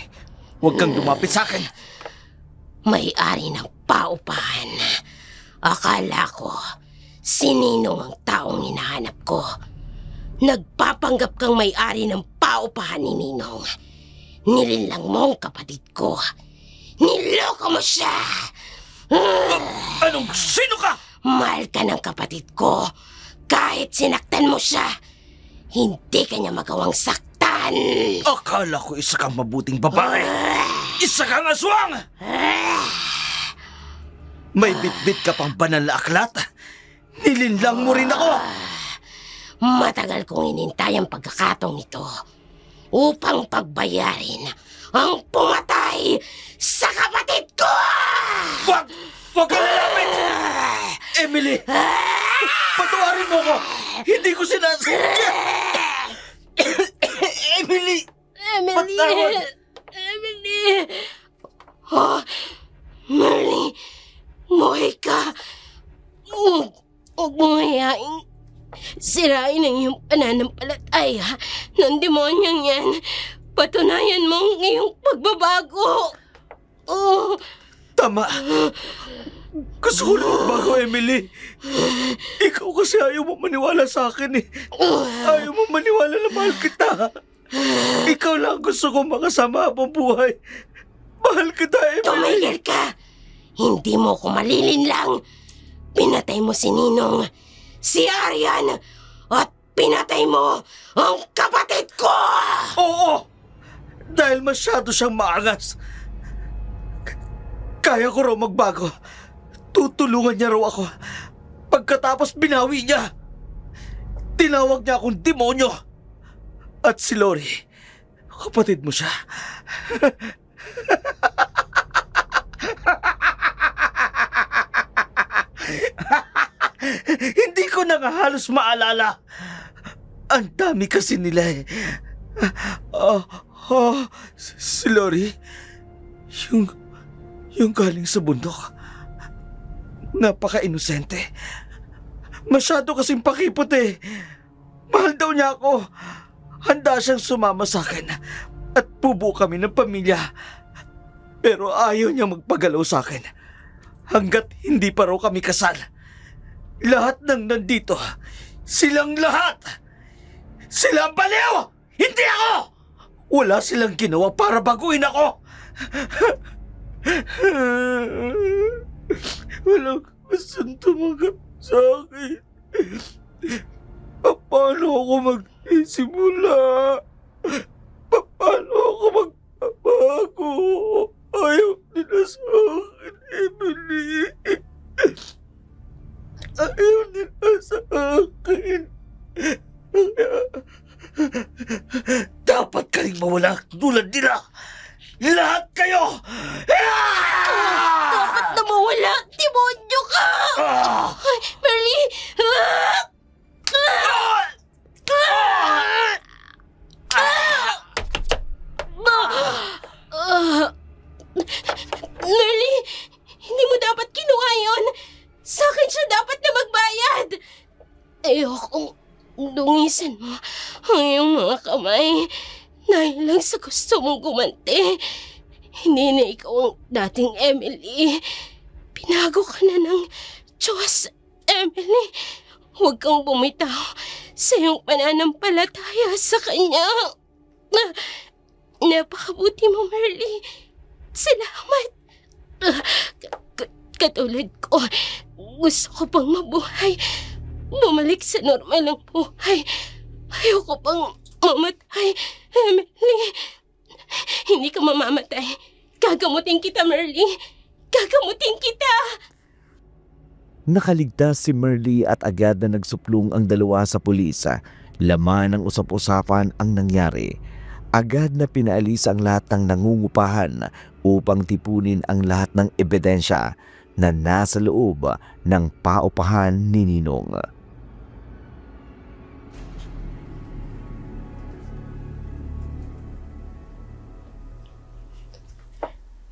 Huwag kang lumapit sa akin. May-ari ng paupahan. Akala ko, si Ninong ang taong hinahanap ko. Nagpapanggap kang may-ari ng paupahan ni Ninong. Nilinlang mo ang kapatid ko. Niloko mo siya! Anong sino ka? Mahal ka ng kapatid ko. Kahit sinaktan mo siya, hindi ka niya magawang saktan. Akala ko isa kang mabuting babae. Isa kang aswang! May bitbit ka pang banal na aklat. Nilinlang mo rin ako. Matagal kong inintay ang pagkakataong ito upang pagbayarin ang pumatay sa kapatid ko! Wag ka lalapit! Emily! Patawarin mo ko! Hindi ko sinasadya! Emily! Patawad! Emily! Oh, Merly! Buhay ka! Huwag mo hayaing sirain ang iyong pananampalataya ng demonyang yan. Patunayan mo ang iyong pagbabago. Oh, Tama! Gusto ko na magbago, Emily. Ikaw kasi ayaw mo maniwala sa akin eh. Ayaw mo maniwala na mahal kita. Ikaw lang gusto ko makasama habang buhay. Mahal kita, Emily. tumigil ka! Hindi mo ko malilinlang. Pinatay mo si Ninong, si Arian, at pinatay mo ang kapatid ko! Oo! Dahil masyado siyang maangas. Kaya ko raw magbago. Tutulungan niya raw ako. Pagkatapos binawi niya. Tinawag niya akong demonyo. At si Lori, kapatid mo siya. Hindi ko na nga halos maalala. Ang dami kasi nila eh. Si Lori, yung galing sa bundok. Napaka-inosente. Masyado kasing pakipot eh. Mahal daw niya ako. Handa siyang sumama sa akin at bubuo kami ng pamilya. Pero ayaw niya magpagalaw sa akin hanggat hindi pa raw kami kasal. Lahat ng nandito, silang lahat. Sila ang baliw! Hindi ako! Wala silang ginawa para baguhin ako. Walang gustong tumanggap sa akin. Paano ako magsisimula? Paano ako magbabago? Ayaw nila sa akin, Emily. Ayaw nila sa akin. Dapat ka rin mawala tulad nila. Lahat kayo! Dapat na mawala! Demonyo ka! Ay, Merly! Merly! Hindi mo dapat kinuha yun! Sa akin siya dapat na magbayad! Ayokong dungisan mo ang iyong mga kamay dahil lang sa gusto mong gumanti. Hindi na ikaw ang dating Emily. Pinago ka na ng Diyos, Emily. Huwag kang bumitaw sa iyong pananampalataya sa Kanya. Napakabuti mo, Merly. Salamat. Katulad ko, gusto ko pang mabuhay bumalik sa normal ng buhay. Ayoko pang mamatay. Emily, hindi ka mamamatay. Gagamutin kita, Merly. Gagamutin kita. Nakaligtas si Merly at agad na nagsuplong ang dalawa sa pulis. Laman ng usap-usapan ang nangyari. Agad na pinaalis ang lahat ng nangungupahan upang tipunin ang lahat ng ebidensya na nasa loob ng paupahan ni Ninong.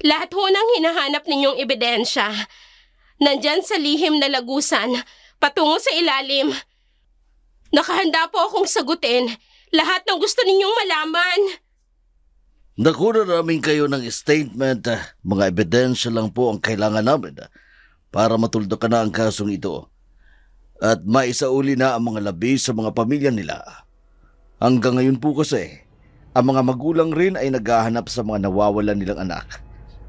Lahat ho ng hinahanap ninyong ebidensya, nandyan sa lihim na lagusan, patungo sa ilalim. Nakahanda po akong sagutin lahat ng gusto ninyong malaman. Nakuna namin kayo ng statement. Mga ebidensya lang po ang kailangan namin para matuldukan na ang kasong ito. At maisauli na ang mga labi sa mga pamilya nila. Hanggang ngayon po kasi, ang mga magulang rin ay naghahanap sa mga nawawalan nilang anak.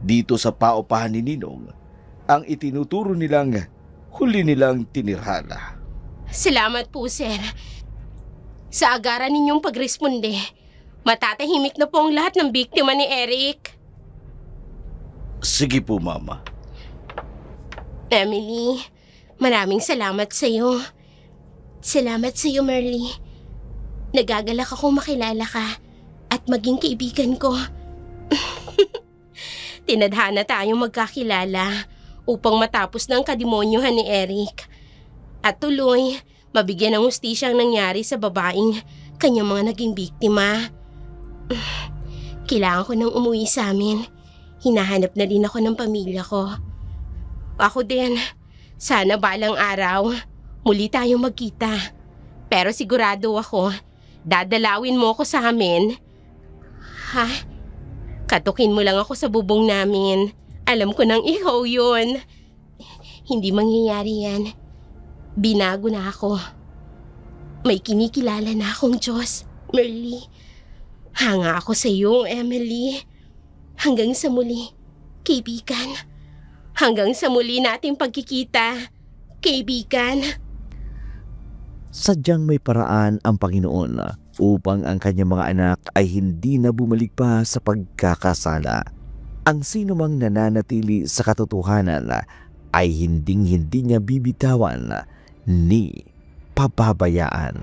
Dito sa paupahan ni Ninong, ang itinuturo nilang huli nilang tinirhala. Salamat po, sir. Sa agaran ninyong pagresponde, matatahimik na po ang lahat ng biktima ni Eric. Sige po, Mama. Emily, maraming salamat sa iyo. Salamat sa iyo, Merly. Nagagalak akong makilala ka at maging kaibigan ko. Tinadhana tayong magkakilala upang matapos ng kademonyuhan ni Eric. At tuloy, mabigyan ng hustisya ang nangyari sa babaeng kanyang mga naging biktima. Kailangan ko nang umuwi sa amin. Hinahanap na din ako ng pamilya ko. Ako din. Sana balang araw, muli tayong magkita. Pero sigurado ako, dadalawin mo ako sa amin. Ha? Katukin mo lang ako sa bubong namin. Alam ko nang ikaw yun. Hindi mangyayari yan. Binago na ako. May kinikilala na akong Diyos, Merly. Hanga ako sa iyo, Emily. Hanggang sa muli, kaibigan. Hanggang sa muli nating pagkikita, kaibigan. Sadyang may paraan ang Panginoon upang ang kanyang mga anak ay hindi na bumalik pa sa pagkakasala. Ang sino mang nananatili sa katotohanan ay hinding-hindi niya bibitawan ni pababayaan.